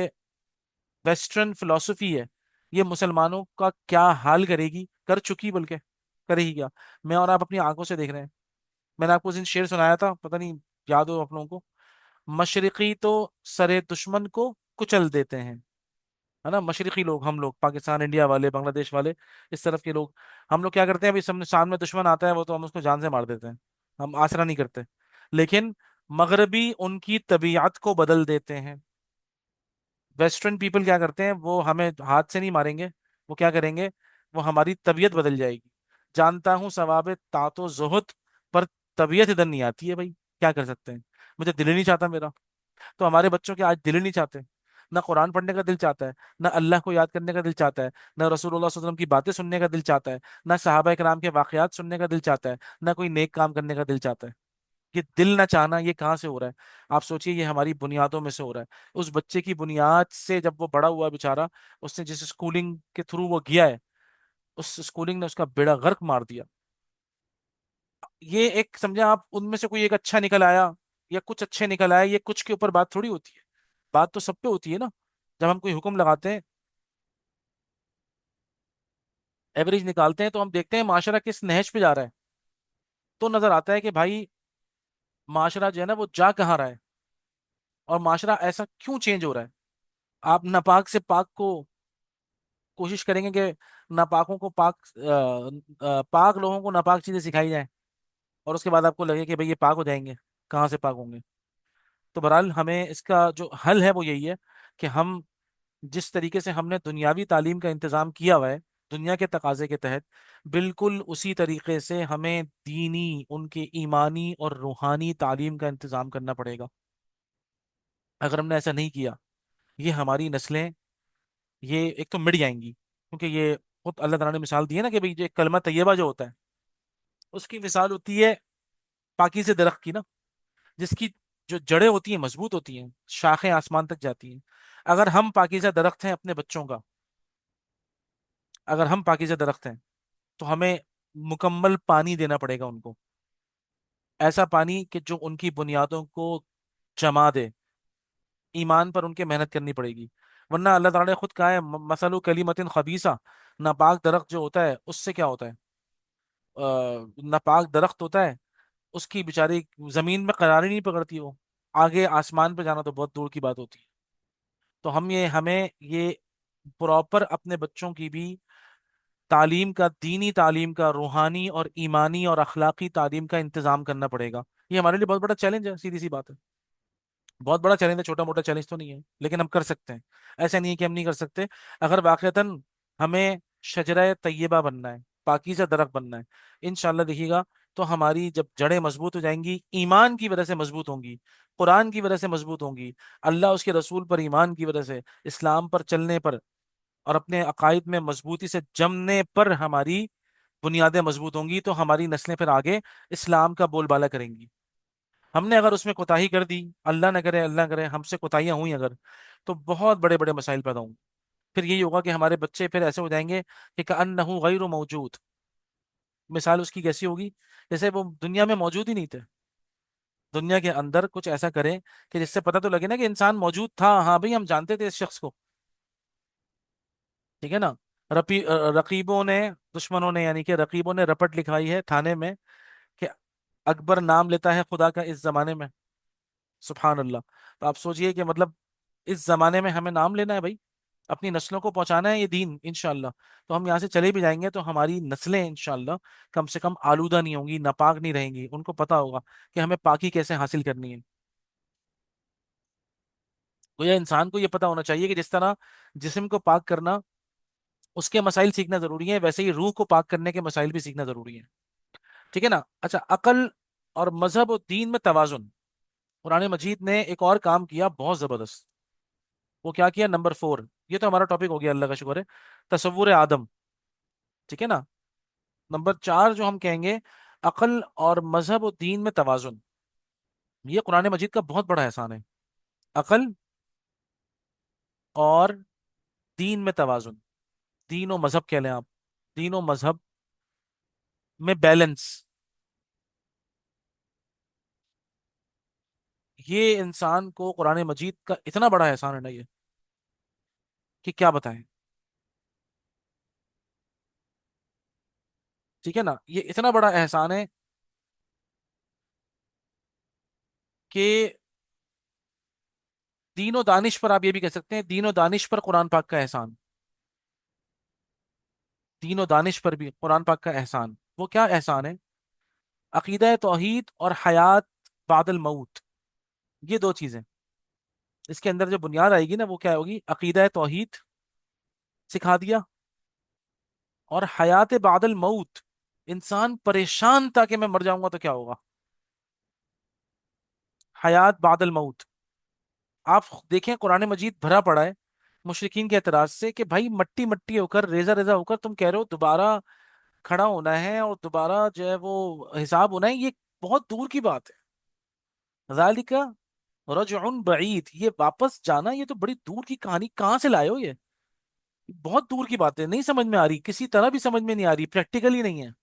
वेस्टर्न फिलोसफी है, ये मुसलमानों का क्या हाल करेगी, कर चुकी, बल्कि करेगी क्या। मैं और आप अपनी आंखों से देख रहे हैं। मैंने आपको उस दिन शेर सुनाया था, पता नहीं याद हो आप लोगों को। मशरिकी तो सरे दुश्मन को कुचल देते हैं, है ना। मशरिकी लोग, हम लोग पाकिस्तान, इंडिया वाले, बांग्लादेश वाले, इस तरफ के लोग, हम लोग क्या करते हैं, अभी सामने दुश्मन आता है वो तो हम उसको जान से मार देते हैं, हम आसरा नहीं करते। लेकिन मगरबी उनकी तबीयत को बदल देते हैं। वेस्टर्न पीपल क्या करते हैं, वो हमें हाथ से नहीं मारेंगे, वो क्या करेंगे, वो हमारी तबीयत बदल जाएगी। जानता हूँ सवाब तातो जुहद, पर तबीयत इधर नहीं आती है भाई, क्या कर सकते हैं। मुझे दिल ही नहीं चाहता मेरा। तो हमारे बच्चों के आज दिल ही नहीं चाहते। ना कुरान पढ़ने का दिल चाहता है, ना अल्लाह को याद करने का दिल चाहता है, ना रसूलुल्लाह सल्लल्लाहु अलैहि वसल्लम की बातें सुनने का दिल चाहता है, ना सहाबा कराम के वाकयात सुनने का दिल चाहता है, ना कोई नेक काम करने का दिल चाहता है। ये दिल ना चाहना ये कहाँ से हो रहा है? आप सोचिए, ये हमारी बुनियादों में से हो रहा है। उस बच्चे की बुनियाद से जब वो बड़ा हुआ बेचारा, उसने जिस स्कूलिंग के थ्रू वो गया है, उस स्कूलिंग ने उसका बेड़ा गर्क मार दिया। ये एक समझे आप, उनमें से कोई एक अच्छा निकल आया या कुछ अच्छे निकल आए, ये कुछ के ऊपर बात थोड़ी होती है। बात तो सब पे होती है ना। जब हम कोई हुक्म लगाते हैं, एवरेज निकालते हैं, तो हम देखते हैं माशरा किस नहज पे जा रहा है। तो नजर आता है कि भाई माशरा जो है ना वो जा कहाँ रहा है, और माशरा ऐसा क्यों चेंज हो रहा है। आप नापाक से पाक को कोशिश करेंगे कि नापाकों को पाक लोगों को नापाक चीजें सिखाई जाए, और उसके बाद आपको लगे कि भाई ये पाक हो जाएंगे। कहाँ से पाक होंगे? तो बहरहाल हमें इसका जो हल है वो यही है कि हम जिस तरीके से हमने दुनियावी तालीम का इंतजाम किया हुआ है दुनिया के तकाजे के तहत, बिल्कुल उसी तरीके से हमें दीनी, उनके ईमानी और रूहानी तालीम का इंतजाम करना पड़ेगा। अगर हमने ऐसा नहीं किया ये हमारी नस्लें, ये एक तो मिट जाएंगी, क्योंकि ये खुद अल्लाह ताला ने मिसाल दी है ना कि भाई जो कलमा तैयबा जो होता है, उसकी मिसाल होती है पाकीज़े दरख्त की ना, जिसकी जो जड़ें होती हैं मजबूत होती हैं, शाखें आसमान तक जाती हैं। अगर हम पाकीज़ा दरख्त हैं अपने बच्चों का, अगर हम पाकीज़ा दरख्त हैं, तो हमें मुकम्मल पानी देना पड़ेगा उनको, ऐसा पानी कि जो उनकी बुनियादों को जमा दे, ईमान पर उनके मेहनत करनी पड़ेगी। वरना अल्लाह ताला ने खुद कहा है, मसलु कलीमतिन खबीसा, नापाक दरख्त जो होता है उससे क्या होता है, नापाक दरख्त होता है, उसकी बेचारी जमीन में करार ही नहीं पकड़ती वो, आगे आसमान पे जाना तो बहुत दूर की बात होती है। तो हमें ये प्रॉपर अपने बच्चों की भी तालीम का, दीनी तालीम का, रूहानी और ईमानी और अखलाकी तालीम का इंतजाम करना पड़ेगा। ये हमारे लिए बहुत बड़ा चैलेंज है, सीधी सी बात है। बहुत बड़ा चैलेंज है, छोटा मोटा चैलेंज तो नहीं है, लेकिन हम कर सकते हैं। ऐसा नहीं है कि हम नहीं कर सकते। अगर वाकईतन हमें शजरा तैयबा बनना है, पाकीज़ा दरख्त बनना है, इंशाल्लाह देखिएगा, तो हमारी जब जड़ें मजबूत हो जाएंगी, ईमान की वजह से मजबूत होंगी, कुरान की वजह से मजबूत होंगी, अल्लाह उसके रसूल पर ईमान की वजह से, इस्लाम पर चलने पर और अपने अकायद में मजबूती से जमने पर हमारी बुनियादें मजबूत होंगी, तो हमारी नस्लें फिर आगे इस्लाम का बोलबाला करेंगी। हमने अगर उसमें कोताही कर दी, अल्लाह न करे, अल्लाह न करे हमसे कोताहियां हुई अगर, तो बहुत बड़े बड़े मसाइल पैदा होंगे। फिर यही होगा कि हमारे बच्चे फिर ऐसे हो जाएंगे कि कअन्नहु गैरु मौजूद। मिसाल उसकी कैसी होगी, जैसे वो दुनिया में मौजूद ही नहीं थे। दुनिया के अंदर कुछ ऐसा करें कि जिससे पता तो लगे ना कि इंसान मौजूद था, हाँ भाई हम जानते थे इस शख्स को, ठीक है ना। रकीबों ने, दुश्मनों ने यानी कि रकीबों ने रपट लिखवाई है थाने में कि अकबर नाम लेता है खुदा का इस जमाने में। सुभान अल्लाह। तो आप सोचिए कि मतलब इस जमाने में हमें नाम लेना है भाई, अपनी नस्लों को पहुंचाना है ये दीन इंशाल्लाह। तो हम यहाँ से चले भी जाएंगे तो हमारी नस्लें इंशाल्लाह कम से कम आलूदा नहीं होंगी, नापाक नहीं रहेंगी, उनको पता होगा कि हमें पाकी कैसे हासिल करनी है। तो यह इंसान को ये पता होना चाहिए कि जिस तरह जिस्म को पाक करना, उसके मसाइल सीखना जरूरी है, वैसे ही रूह को पाक करने के मसाइल भी सीखना जरूरी है। ठीक है ना। अच्छा, अकल और मजहब और दीन में तवाजुन, कुरान मजीद ने एक और काम किया बहुत जबरदस्त। वो क्या किया, नंबर 4, ये तो हमारा टॉपिक हो गया, अल्लाह का शुक्र है, तसव्वुर आदम। ठीक है ना। नंबर 4 जो हम कहेंगे, अकल और मजहब और दीन में तवाजुन, ये कुरान मजीद का बहुत बड़ा एहसान है। अकल और दीन में तवाजुन, दीन और मजहब कह लें आप, दीन और मजहब में बैलेंस, ये इंसान को कुरान मजीद का इतना बड़ा एहसान है ना ये, कि क्या बताएं। ठीक है ना, ये इतना बड़ा एहसान है कि दीनो दानिश पर, आप ये भी कह सकते हैं दीनो दानिश पर कुरान पाक का एहसान, दीनो दानिश पर भी कुरान पाक का एहसान। वो क्या एहसान है, अकीदा तौहीद और हयात बादल मऊत, ये दो चीजें इसके अंदर जो बुनियाद आएगी ना, वो क्या होगी, अकीदा तौहीद सिखा दिया, और हयात बादल मऊत, इंसान परेशान था कि मैं मर जाऊंगा तो क्या होगा, हयात बादल मऊत। आप देखें कुरान मजीद भरा पड़ा है मुशरिकीन के एतराज से कि भाई मट्टी मट्टी होकर, रेजा रेजा होकर तुम कह रहे हो दोबारा खड़ा होना है और दोबारा जो है वो हिसाब होना है, ये बहुत दूर की बात है। ज़ालिका रजउन बईद, ये वापस जाना ये तो बड़ी दूर की कहानी, कहाँ से लाए हो ये, बहुत दूर की बात है, नहीं समझ में आ रही, किसी तरह भी समझ में नहीं आ रही, प्रैक्टिकली नहीं है।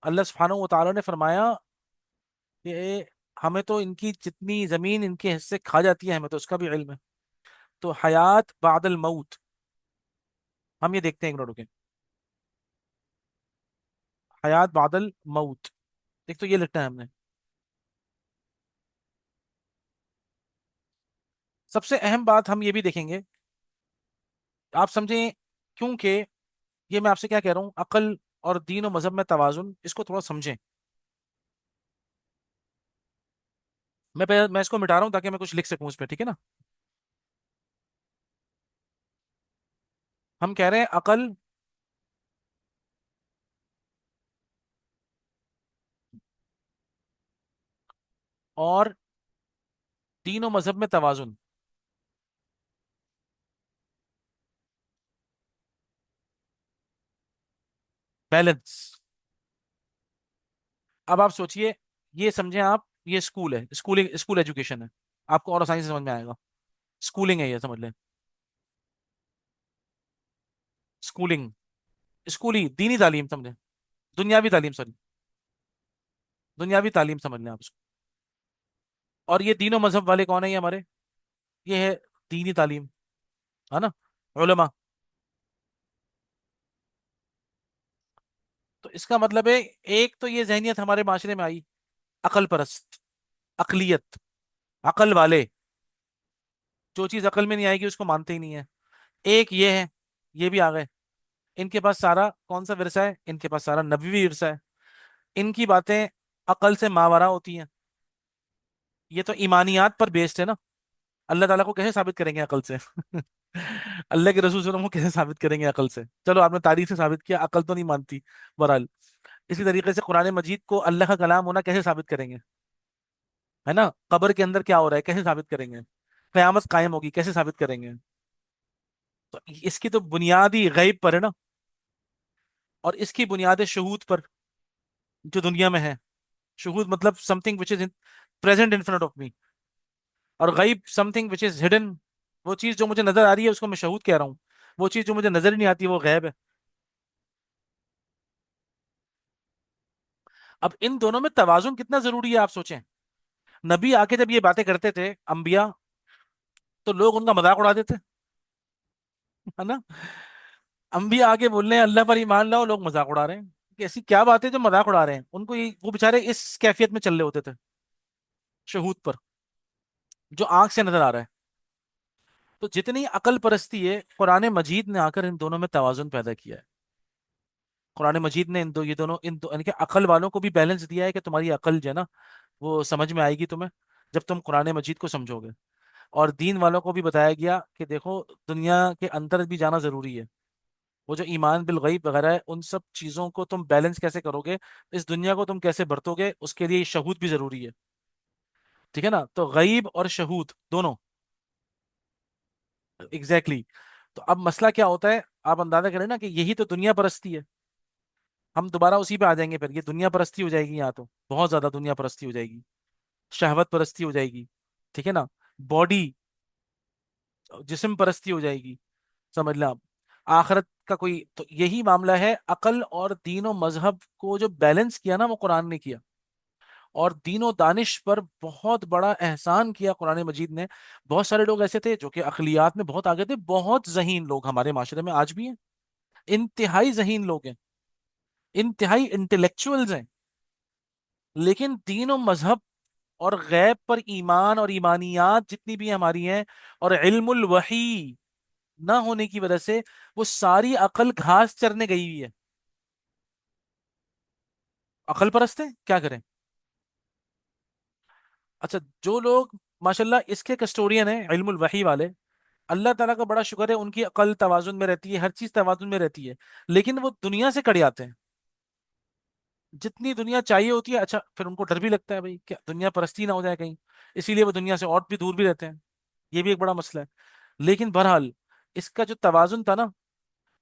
अल्लाह सुब्हानहू व तआला ने फरमाया कि हमें तो इनकी जितनी जमीन इनके हिस्से खा जाती है, हमें तो उसका भी इल्म है। तो हयात बादल मौत, हम ये देखते हैं, एक मिनट रुकें, हयात बादल मौत, एक तो ये लिखना है हमने। सबसे अहम बात हम ये भी देखेंगे, आप समझें, क्योंकि ये मैं आपसे क्या कह रहा हूं, अकल और दीन और मजहब में तवाजुन, इसको थोड़ा समझें। मैं इसको मिटा रहा हूं ताकि मैं कुछ लिख सकूं इस पे, ठीक है ना। हम कह रहे हैं अकल और दीन और मजहब में तवाजुन, बैलेंस। अब आप सोचिए, ये समझें आप, ये स्कूल है, स्कूलिंग, स्कूल एजुकेशन है, आपको और आसानी से समझ में आएगा। स्कूलिंग है ये, समझ लें। स्कूलिंग, स्कूली दीनी तालीम समझें, दुनियावी तालीम, सॉरी, दुनियावी तालीम समझ लें आप इसको। और ये तीनों मजहब वाले कौन है ये हमारे? ये है दीनी तालीम, है ना, उलमा। तो इसका मतलब है, एक तो ये जहनियत हमारे माशरे में आई, अकल परस्त, अकलियत, अकल वाले, जो चीज अकल में नहीं आएगी उसको मानते ही नहीं है। एक ये है, ये भी आ गए, इनके पास सारा कौन सा विरसा है? इनके पास सारा नबवी विरसा है। इनकी बातें अकल से मावरा होती हैं। ये तो ईमानियात पर बेस्ड है ना। अल्लाह ताला को कैसे साबित करेंगे अकल से? अल्लाह के रसूल सल्लल्लाहु अलैहि वसल्लम को कैसे साबित करेंगे अकल से? चलो आपने तारीख से साबित किया, अकल तो नहीं मानती, बहरहाल। इसी तरीके से कुरान मजीद को अल्लाह का कलाम होना कैसे साबित करेंगे? है ना, कब्र के अंदर क्या हो रहा है कैसे साबित करेंगे? कयामत कायम होगी कैसे साबित करेंगे? तो इसकी तो बुनियादी गैब पर है ना, और इसकी बुनियाद शहूद पर, जो दुनिया में है। शहूद मतलब something which is present in front of me, और गैब समथिंग विच इज हिडन। वो चीज जो मुझे नजर आ रही है उसको मैं शहूद कह रहा हूँ, वो चीज जो मुझे नजर ही नहीं आती वो गैब है। अब इन दोनों में तवाजुन कितना जरूरी है आप सोचें। नबी आके जब ये बातें करते थे, अंबिया, तो लोग उनका मजाक उड़ा देते, है ना। अंबिया आके बोल रहे हैं अल्लाह पर ईमान लाओ, लोग मजाक उड़ा रहे हैं कि ऐसी क्या बात है जो मजाक उड़ा रहे हैं। उनको वो बेचारे इस कैफियत में चल रहे होते थे, शहूद पर, जो आंख से नजर आ रहा है। तो जितनी अकल परस्ती है, कुरान मजीद ने आकर इन दोनों में तवाजुन पैदा किया है। कुरान मजीद ने ये दोनों, यानी कि अकल वालों को भी बैलेंस दिया है कि तुम्हारी अकल जो है ना, वो समझ में आएगी तुम्हें जब तुम कुरान मजीद को समझोगे। और दीन वालों को भी बताया गया कि देखो, दुनिया के अंदर भी जाना जरूरी है। वो जो ईमान बिल गैब वगैरह है, उन सब चीजों को तुम बैलेंस कैसे करोगे, इस दुनिया को तुम कैसे बरतोगे, उसके लिए शहूद भी जरूरी है। ठीक है ना, तो गैब और शहूद दोनों, एग्जैक्टली exactly। तो अब मसला क्या होता है, आप अंदाजा करें ना कि यही तो दुनिया परस्ती है। हम दोबारा उसी पे आ जाएंगे, फिर ये दुनिया परस्ती हो जाएगी, यहाँ तो बहुत ज्यादा दुनिया परस्ती हो जाएगी, शहवत परस्ती हो जाएगी। ठीक है ना, बॉडी, जिस्म परस्ती हो जाएगी, समझ लें आप। आखिरत का कोई, तो यही मामला है, अकल और दीन और मजहब को जो बैलेंस किया ना वो कुरान ने किया। और दीन दानिश पर बहुत बड़ा एहसान किया कुरान मजीद ने। बहुत सारे लोग ऐसे थे जो कि अखिलियात में बहुत आगे थे, बहुत जहीन लोग हमारे माशरे में आज भी हैं, इंतहाई जहीन लोग हैं, इंतहाई इंटेलेक्चुअल्स हैं। लेकिन दीन और मजहब और गैब पर ईमान और ईमानियात जितनी भी हमारी हैं, और इल्मुल वही ना होने की वजह से, वो सारी अकल घास चरने गई हुई है। अकल परस्त है, क्या करें। अच्छा, जो लोग माशाल्लाह इसके कस्टोरियन हैं, इल्मुल वही वाले, अल्लाह ताला का बड़ा शुक्र है, उनकी अकल तवाजुन में रहती है, हर चीज तवाजुन में रहती है। लेकिन वो दुनिया से कड़ जाते हैं, जितनी दुनिया चाहिए होती है। अच्छा, फिर उनको डर भी लगता है भाई क्या दुनिया परस्ती ना हो जाए कहीं, इसीलिए वो दुनिया से और भी दूर भी रहते हैं। ये भी एक बड़ा मसला है। लेकिन बहरहाल, इसका जो तवाजुन था ना,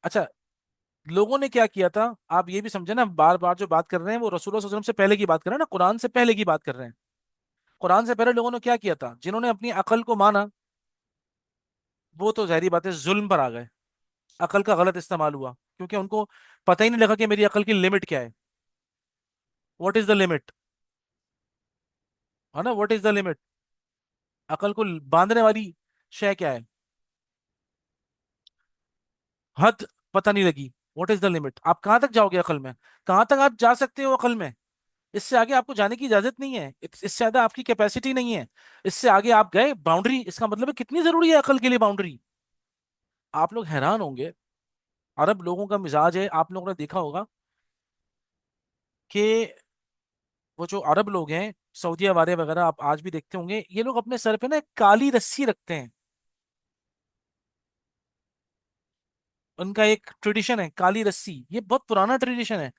अच्छा, लोगों ने क्या किया था, आप ये भी समझे ना, बार बार जो बात कर रहे हैं वो रसूलुल्लाह सल्लल्लाहु अलैहि वसल्लम से पहले की बात कर रहे हैं ना, कुरान से पहले की बात कर रहे हैं। कुरान से पहले लोगों ने क्या किया था, जिन्होंने अपनी अकल को माना, वो तो जाहिर बात है जुल्म पर आ गए। अकल का गलत इस्तेमाल हुआ, क्योंकि उनको पता ही नहीं लगा कि मेरी अकल की लिमिट क्या है। व्हाट इज द लिमिट, है ना, व्हाट इज द लिमिट। अकल को बांधने वाली शय क्या है, हद पता नहीं लगी। व्हाट इज द लिमिट, आप कहां तक जाओगे अकल में, कहां तक आप जा सकते हो अकल में। इससे आगे आपको जाने की इजाजत नहीं है, इससे ज्यादा आपकी कैपेसिटी नहीं है। इससे आगे आप गए बाउंड्री, इसका मतलब है कितनी जरूरी है अकल के लिए बाउंड्री। आप लोग हैरान होंगे, अरब लोगों का मिजाज है, आप लोगों ने देखा होगा कि वो जो अरब लोग हैं, सऊदीया वाले वगैरह, आप आज भी देखते होंगे, ये लोग अपने सर पे ना एक काली रस्सी रखते हैं। उनका एक ट्रेडिशन है काली रस्सी, ये बहुत पुराना ट्रेडिशन है।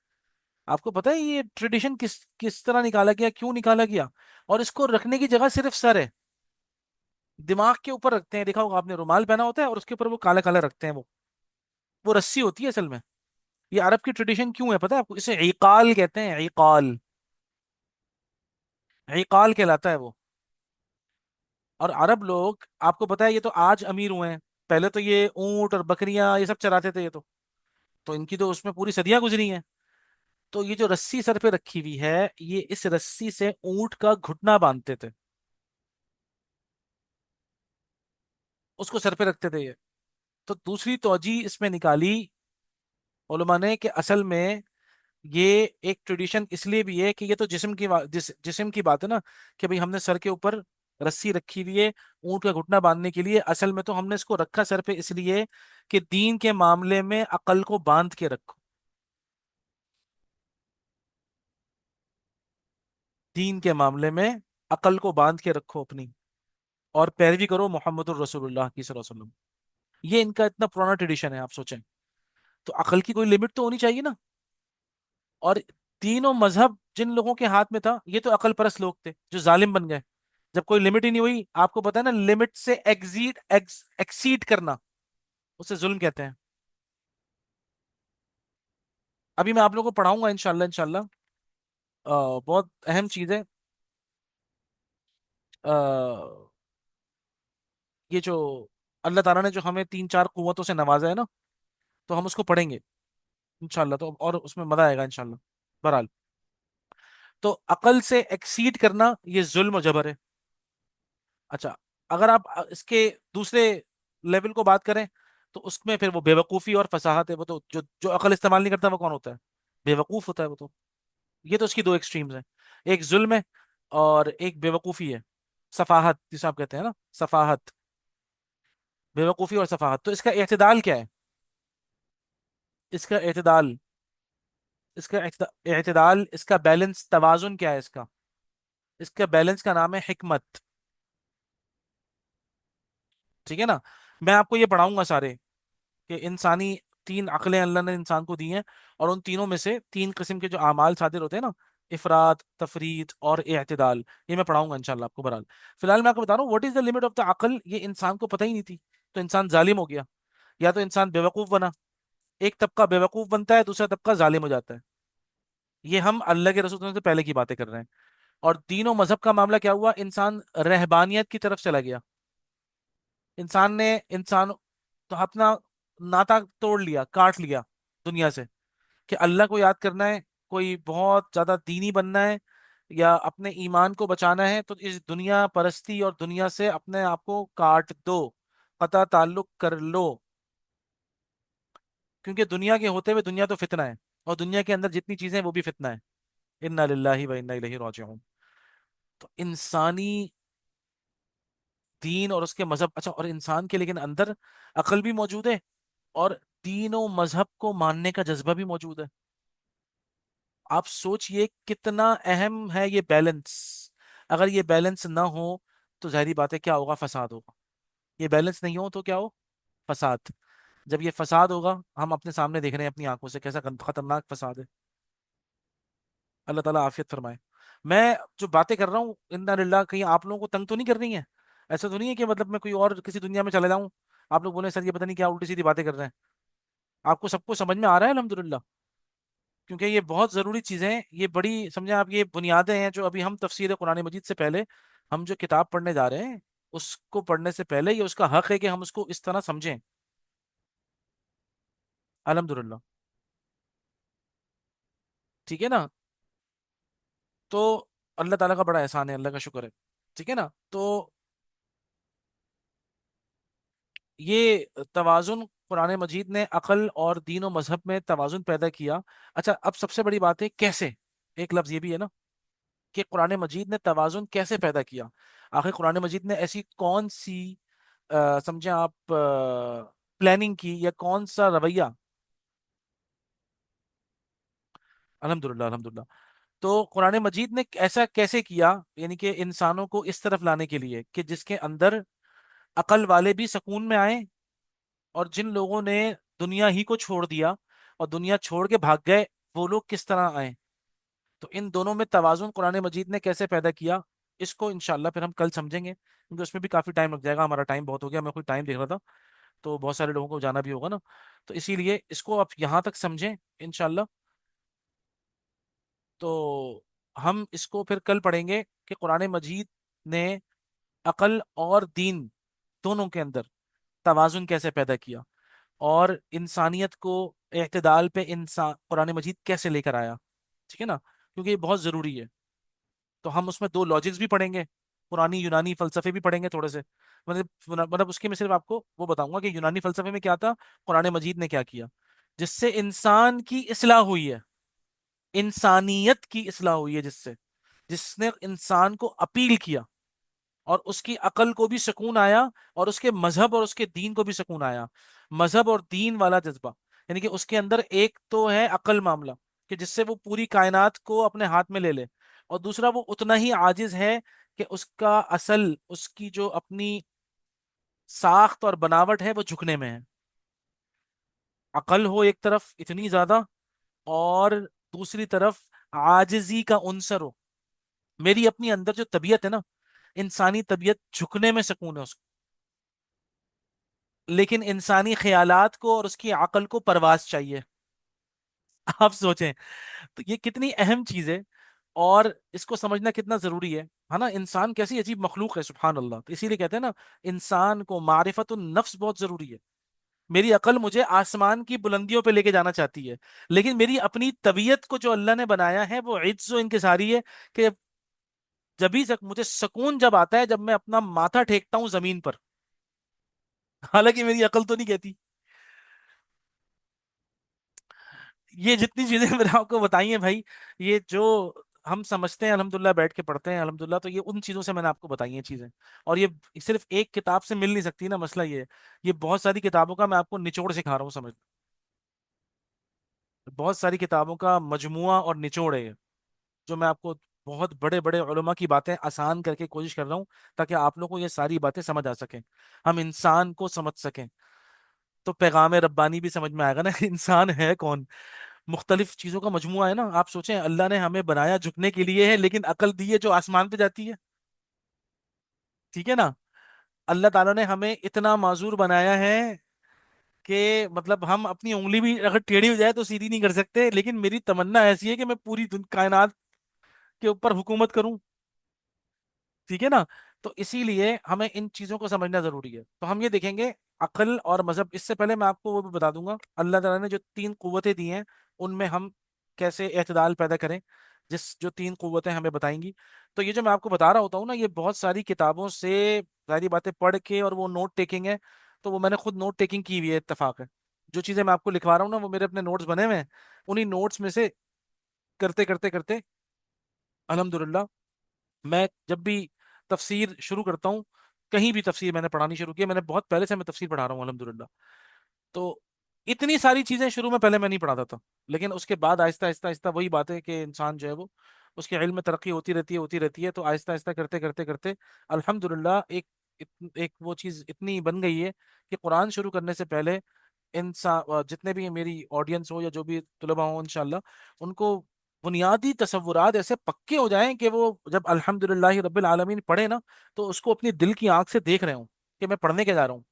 आपको पता है ये ट्रेडिशन किस किस तरह निकाला गया, क्यों निकाला गया? और इसको रखने की जगह सिर्फ सर है, दिमाग के ऊपर रखते हैं। देखा होगा आपने, रुमाल पहना होता है और उसके ऊपर वो काला काला रखते हैं, वो रस्सी होती है असल में। ये अरब की ट्रेडिशन क्यों है पता है आपको? इसे इकाल कहते हैं, इकाल। इकाल कहलाता है वो। और अरब लोग, आपको पता है, ये तो आज अमीर हुए हैं। पहले तो ये ऊंट और बकरियां ये सब चराते थे ये तो इनकी तो उसमें पूरी सदियां गुजरी हैं। तो ये जो रस्सी सर पे रखी हुई है, ये इस रस्सी से ऊंट का घुटना बांधते थे, उसको सर पे रखते थे ये। तो दूसरी तौजी इसमें निकाली उलमा ने कि असल में ये एक ट्रेडिशन इसलिए भी है कि ये तो जिस्म की बात है ना, कि भाई हमने सर के ऊपर रस्सी रखी हुई है ऊंट का घुटना बांधने के लिए। असल में तो हमने इसको रखा सर पे इसलिए कि दीन के मामले में अकल को बांध के रखो। दीन के मामले में अकल को बांध के रखो अपनी, और पैरवी करो मोहम्मद रसूलुल्लाह की सल्लल्लाहु अलैहि वसल्लम। ये इनका इतना पुराना ट्रेडिशन है, आप सोचें। तो अकल की कोई लिमिट तो होनी चाहिए ना। और तीनों मजहब जिन लोगों के हाथ में था, ये तो अकल परस्त लोग थे जो जालिम बन गए। जब कोई लिमिट ही नहीं हुई, आपको पता है ना, लिमिट से एक्सीड करना, उसे जुल्म कहते हैं। अभी मैं आप लोगों को पढ़ाऊंगा इंशाल्लाह इंशाल्लाह। बहुत अहम चीज है। अ, ये जो अल्लाह ताला ने जो हमें तीन चार कुव्वतों से नवाजा है ना, तो हम उसको पढ़ेंगे इंशाल्लाह, तो और उसमें मजा आएगा इंशाल्लाह। बहरहाल, तो अकल से एक्सीड करना ये जुल्म और जबर है। अच्छा, अगर आप इसके दूसरे लेवल को बात करें, तो उसमें फिर वो बेवकूफ़ी और फसाहत है। वो तो जो जो अकल इस्तेमाल नहीं करता वो कौन होता है? बेवकूफ़ होता है वो तो। ये तो उसकी दो एक्सट्रीम्स हैं, एक जुल्म है और एक बेवकूफ़ी है। सफाहत जिसे आप कहते हैं ना, सफाहत। बेवकूफ़ी और सफाहत, तो इसका एतदाल क्या है? इसका एतदाल, एतदाल, इसका बैलेंस, तवाजुन क्या है इसका? इसका बैलेंस का नाम है हिकमत। ठीक है ना? मैं आपको ये पढ़ाऊंगा सारे, कि इंसानी तीन अकलें अल्लाह ने इंसान को दी हैं, और उन तीनों में से तीन किस्म के जो आमाल सादिर होते हैं ना, इफरात, तफरीत और एतदाल, ये मैं पढ़ाऊंगा इंशाल्लाह आपको। बहरहाल, फिलहाल मैं आपको बता रहा हूँ what is the limit of the अकल। ये इंसान को पता ही नहीं थी, तो इंसान जालिम हो गया, या तो इंसान बेवकूफ बना। एक तबका बेवकूफ बनता है, दूसरा तबका जालिम हो जाता है। ये हम अल्लाह के रसूल से पहले की बातें कर रहे हैं। और तीनों मजहब का मामला क्या हुआ? इंसान रहबानियत की तरफ चला गया। इंसान तो अपना नाता तोड़ लिया, काट लिया दुनिया से, कि अल्लाह को याद करना है, कोई बहुत ज्यादा दीनी बनना है, या अपने ईमान को बचाना है, तो इस दुनिया परस्ती और दुनिया से अपने आप को काट दो, कता ताल्लुक कर लो। क्योंकि दुनिया के होते हुए दुनिया तो फितना है, और दुनिया के अंदर जितनी चीजें हैं वो भी फितना है। इन्ना लिल्लाहि व इन्ना इलैहि राजिऊन। तो इंसानी दीन और उसके मजहब, अच्छा, और इंसान के लेकिन अंदर अकल भी मौजूद है, और तीनों मजहब को मानने का जज्बा भी मौजूद है। आप सोचिए कितना अहम है ये बैलेंस। अगर ये बैलेंस ना हो, तो जाहिर बात है क्या होगा? फसाद होगा। ये बैलेंस नहीं हो तो क्या हो? फसाद। जब ये फसाद होगा, हम अपने सामने देख रहे हैं अपनी आंखों से कैसा खतरनाक फसाद है। अल्लाह ताला आफियत फरमाए। मैं जो बातें कर रहा हूँ, इन्ना लिल्लाह, कहीं आप लोगों को तंग तो नहीं कर रही है? ऐसा तो नहीं है कि मतलब मैं कोई और किसी दुनिया में चले जाऊं, आप लोग बोले सर ये पता नहीं क्या उल्टी सीधी बातें कर रहे हैं। आपको सबको समझ में आ रहा है अल्हम्दुलिल्लाह? क्योंकि ये बहुत ज़रूरी चीज़ें हैं, ये बड़ी समझे आप, ये बुनियादें हैं जो अभी हम तफसीर कुरान मजीद से पहले, हम जो किताब पढ़ने जा रहे हैं, उसको पढ़ने से पहले ये उसका हक है कि हम उसको इस तरह समझें। अल्हम्दुलिल्लाह। ठीक है ना? तो अल्लाह ताला का बड़ा एहसान है, अल्लाह का शुक्र है। ठीक है ना? तो ये तवाजुन, कुरान मजीद ने अकल और दीन और मजहब में तवाजुन पैदा किया। अच्छा, अब सबसे बड़ी बात है कैसे। एक लफ्ज ये भी है ना, कि कुरान मजीद ने तवाजुन कैसे पैदा किया। आखिर कुरान मजीद ने ऐसी कौन सी समझे आप प्लानिंग की, या कौन सा रवैया। अल्हम्दुलिल्लाह, अल्हम्दुलिल्लाह। तो कुरान मजीद ने ऐसा कैसे किया, यानी कि इंसानों को इस तरफ लाने के लिए कि जिसके अंदर अकल वाले भी सुकून में आए, और जिन लोगों ने दुनिया ही को छोड़ दिया और दुनिया छोड़ के भाग गए, वो लोग किस तरह आए। तो इन दोनों में तवाजुन कुरान मजीद ने कैसे पैदा किया, इसको इंशाल्लाह फिर हम कल समझेंगे, क्योंकि उसमें भी काफी टाइम लग जाएगा। हमारा टाइम बहुत हो गया, मैं कोई टाइम देख रहा था। تو بہت سارے لوگوں کو جانا بھی ہوگا نا، تو اسی لیے اس کو آپ یہاں تک سمجھیں انشاءاللہ. تو ہم اس کو پھر کل پڑھیں گے کہ قرآن مجید نے عقل اور دین دونوں کے اندر توازن کیسے پیدا کیا، اور انسانیت کو اعتدال پہ انسان قرآن مجید کیسے لے کر آیا. ٹھیک ہے نا، کیونکہ یہ بہت ضروری ہے. تو ہم اس میں دو لاجکس بھی پڑھیں گے، پرانی یونانی فلسفے بھی پڑھیں گے تھوڑے سے. مطلب اس کے میں صرف آپ کو وہ بتاؤں گا کہ یونانی فلسفے میں کیا تھا، قرآن مجید نے کیا کیا جس سے انسان کی اصلاح ہوئی ہے، انسانیت کی اصلاح ہوئی ہے، جس نے انسان کو اپیل کیا، اور اس کی عقل کو بھی سکون آیا، اور اس کے مذہب اور اس کے دین کو بھی سکون آیا. مذہب اور دین والا جذبہ، یعنی کہ اس کے اندر ایک تو ہے عقل معاملہ کہ جس سے وہ پوری کائنات کو اپنے ہاتھ میں لے لے، اور دوسرا وہ اتنا ہی عاجز ہے کہ اس کا اصل، اس کی جو اپنی ساخت اور بناوٹ ہے وہ جھکنے میں ہے. عقل ہو ایک طرف اتنی زیادہ، اور دوسری طرف عاجزی کا عنصر ہو. میری اپنی اندر جو طبیعت ہے نا، انسانی طبیعت جھکنے میں سکون ہے اس کو، لیکن انسانی خیالات کو اور اس کی عقل کو پرواز چاہیے. آپ سوچیں تو یہ کتنی اہم چیز ہے، اور اس کو سمجھنا کتنا ضروری ہے نا. انسان کیسی عجیب مخلوق ہے، سبحان اللہ. تو اسی لیے کہتے ہیں نا، انسان کو معرفت النفس بہت ضروری ہے. میری عقل مجھے آسمان کی بلندیوں پہ لے کے جانا چاہتی ہے، لیکن میری اپنی طبیعت کو جو اللہ نے بنایا ہے وہ عجز و انکساری ہے، کہ جبھی تک مجھے سکون جب آتا ہے جب میں اپنا ماتھا ٹھیکتا ہوں زمین پر. حالانکہ میری عقل تو نہیں کہتی. یہ جتنی چیزیں میں نے آپ کو بتائی ہیں بھائی، یہ جو ہم سمجھتے ہیں الحمدللہ، بیٹھ کے پڑھتے ہیں الحمدللہ، تو یہ ان چیزوں سے میں نے آپ کو بتائی ہیں چیزیں. اور یہ صرف ایک کتاب سے مل نہیں سکتی نا، مسئلہ یہ ہے. یہ بہت ساری کتابوں کا میں آپ کو نچوڑ سکھا رہا ہوں سمجھ، بہت ساری کتابوں کا مجموعہ اور نچوڑ ہے یہ، جو میں آپ کو بہت بڑے بڑے علماء کی باتیں آسان کر کے کوشش کر رہا ہوں، تاکہ آپ لوگوں کو یہ ساری باتیں سمجھ آ سکیں، ہم انسان کو سمجھ سکیں. تو پیغام ربانی بھی سمجھ میں آئے گا نا انسان ہے کون. مختلف چیزوں کا مجموعہ ہے نا. آپ سوچیں اللہ نے ہمیں بنایا جھکنے کے لیے ہے، لیکن عقل دی ہے جو آسمان پہ جاتی ہے. ٹھیک ہے نا. اللہ تعالیٰ نے ہمیں اتنا معذور بنایا ہے کہ مطلب ہم اپنی انگلی بھی اگر ٹیڑھی ہو جائے تو سیدھی نہیں کر سکتے، لیکن میری تمنا ایسی ہے کہ میں پوری کائنات کے اوپر حکومت کروں. ٹھیک ہے نا. تو اسی لیے ہمیں ان چیزوں کو سمجھنا ضروری ہے. تو ہم یہ دیکھیں گے عقل اور مذہب. اس سے پہلے میں آپ کو وہ بھی بتا دوں گا اللہ تعالیٰ نے جو تین قوتیں دی ہیں ان میں ہم کیسے اعتدال پیدا کریں، جو تین قوتیں ہمیں بتائیں گی. تو یہ جو میں آپ کو بتا رہا ہوتا ہوں نا، یہ بہت ساری کتابوں سے ساری باتیں پڑھ کے، اور وہ نوٹ ٹیکنگ ہے. تو وہ میں نے خود نوٹ ٹیکنگ کی ہوئی ہے، اتفاق ہے. جو چیزیں میں آپ کو لکھوا رہا ہوں نا وہ میرے اپنے نوٹس بنے ہوئے ہیں. انہی نوٹس میں سے کرتے کرتے کرتے الحمدللہ میں جب بھی تفسیر شروع کرتا ہوں، کہیں بھی تفسیر میں نے پڑھانی شروع کی ہے، میں نے بہت پہلے سے میں تفسیر پڑھا رہا ہوں الحمدللہ. تو اتنی ساری چیزیں شروع میں پہلے میں نہیں پڑھاتا تھا، لیکن اس کے بعد آہستہ آہستہ آہستہ وہی بات ہے کہ انسان جو ہے وہ اس کے علم میں ترقی ہوتی رہتی ہے، ہوتی رہتی ہے. تو آہستہ آہستہ کرتے کرتے کرتے الحمدللہ ایک وہ چیز اتنی بن گئی ہے کہ قرآن شروع کرنے سے پہلے انسان، جتنے بھی میری آڈینس ہو یا جو بھی طلباء ہوں انشاءاللہ، ان کو بنیادی تصورات ایسے پکے ہو جائیں کہ وہ جب الحمدللہ رب العالمین پڑھے نا، تو اس کو اپنی دل کی آنکھ سے دیکھ رہے ہوں کہ میں پڑھنے کے جا رہا ہوں.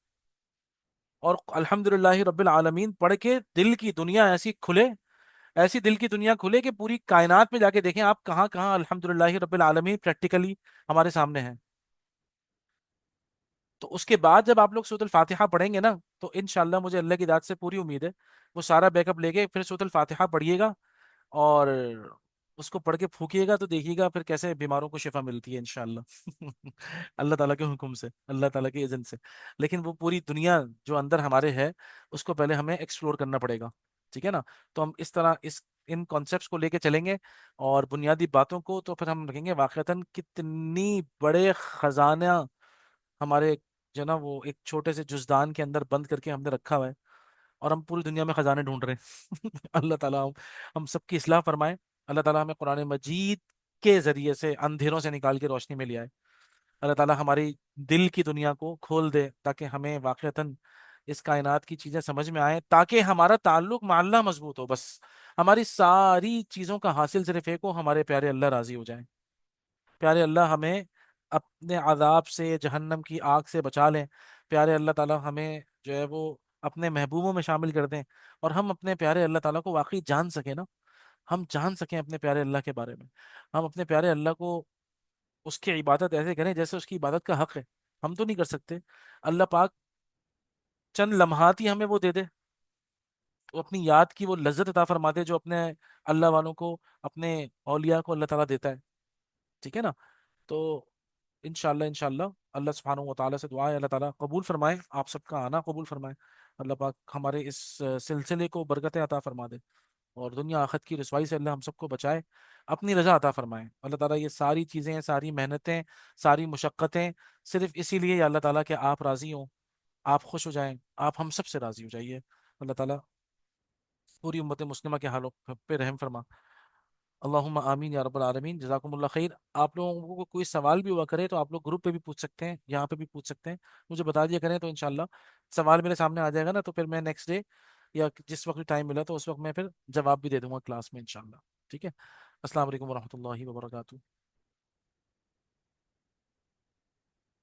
اور الحمدللہ رب العالمین پڑھ کے دل کی دنیا ایسی کھلے، ایسی دل کی دنیا کھلے کہ پوری کائنات میں جا کے دیکھیں آپ کہاں کہاں الحمدللہ رب العالمین پریکٹیکلی ہمارے سامنے ہیں. تو اس کے بعد جب آپ لوگ سورۃ الفاتحہ پڑھیں گے نا، تو انشاءاللہ مجھے اللہ کی ذات سے پوری امید ہے وہ سارا بیک اپ لے کے پھر سورۃ الفاتحہ پڑھیے گا، اور اس کو پڑھ کے پھونکیے گا تو دیکھیے گا پھر کیسے بیماروں کو شفا ملتی ہے انشاءاللہ اللہ تعالیٰ کے حکم سے، اللہ تعالیٰ کے اذن سے. لیکن وہ پوری دنیا جو اندر ہمارے ہے اس کو پہلے ہمیں ایکسپلور کرنا پڑے گا. ٹھیک ہے نا. تو ہم اس طرح ان کانسیپٹس کو لے کے چلیں گے اور بنیادی باتوں کو، تو پھر ہم رکھیں گے واقعتاً کتنی بڑے خزانہ ہمارے جو نا وہ ایک چھوٹے سے جزدان کے اندر بند کر کے ہم نے رکھا ہوا ہے، اور ہم پوری دنیا میں خزانے ڈھونڈ رہے ہیں اللہ تعالیٰ ہم سب کی اصلاح فرمائے. اللہ تعالیٰ ہمیں قرآن مجید کے ذریعے سے اندھیروں سے نکال کے روشنی میں لے آئے. اللہ تعالیٰ ہماری دل کی دنیا کو کھول دے تاکہ ہمیں واقعتاً اس کائنات کی چیزیں سمجھ میں آئیں، تاکہ ہمارا تعلق مع اللہ مضبوط ہو. بس ہماری ساری چیزوں کا حاصل صرف ایک ہو، ہمارے پیارے اللہ راضی ہو جائیں. پیارے اللہ ہمیں اپنے عذاب سے، جہنم کی آگ سے بچا لیں. پیارے اللہ تعالیٰ ہمیں جو ہے وہ اپنے محبوبوں میں شامل کر دیں، اور ہم اپنے پیارے اللہ تعالیٰ کو واقعی جان سکیں نا، ہم جان سکیں اپنے پیارے اللہ کے بارے میں، ہم اپنے پیارے اللہ کو اس کی عبادت ایسے کریں جیسے اس کی عبادت کا حق ہے. ہم تو نہیں کر سکتے. اللہ پاک چند لمحات ہی ہمیں وہ دے دے، وہ اپنی یاد کی وہ لذت عطا فرما دے جو اپنے اللہ والوں کو، اپنے اولیاء کو اللہ تعالیٰ دیتا ہے. ٹھیک ہے نا؟ تو انشاءاللہ انشاءاللہ اللہ سبحانہ و تعالیٰ سے دعا ہے اللہ تعالیٰ قبول فرمائے، آپ سب کا آنا قبول فرمائے. اللہ پاک ہمارے اس سلسلے کو برکتیں عطا فرما دے، اور دنیا آخرت کی رسوائی سے اللہ ہم سب کو بچائے، اپنی رضا عطا فرمائے. اللہ تعالیٰ یہ ساری چیزیں، ساری محنتیں، ساری مشقتیں صرف اسی لیے یا اللہ تعالیٰ کہ آپ راضی ہوں، آپ خوش ہو جائیں، آپ ہم سب سے راضی ہو جائیے. اللہ تعالیٰ پوری امت مسلمہ کے حالوں پہ رحم فرما. اللہم آمین یا رب العالمین. جزاکم اللہ خیر. آپ لوگوں کو کوئی سوال بھی ہوا کرے تو آپ لوگ گروپ پہ بھی پوچھ سکتے ہیں، یہاں پہ بھی پوچھ سکتے ہیں، مجھے بتا دیا کریں تو انشاءاللہ سوال میرے سامنے آ جائے گا نا، تو پھر میں نیکسٹ ڈے یا جس وقت ٹائم ملا تو اس وقت میں پھر جواب بھی دے دوں گا کلاس میں انشاءاللہ. ٹھیک ہے؟ السلام علیکم ورحمۃ اللہ وبرکاتہ.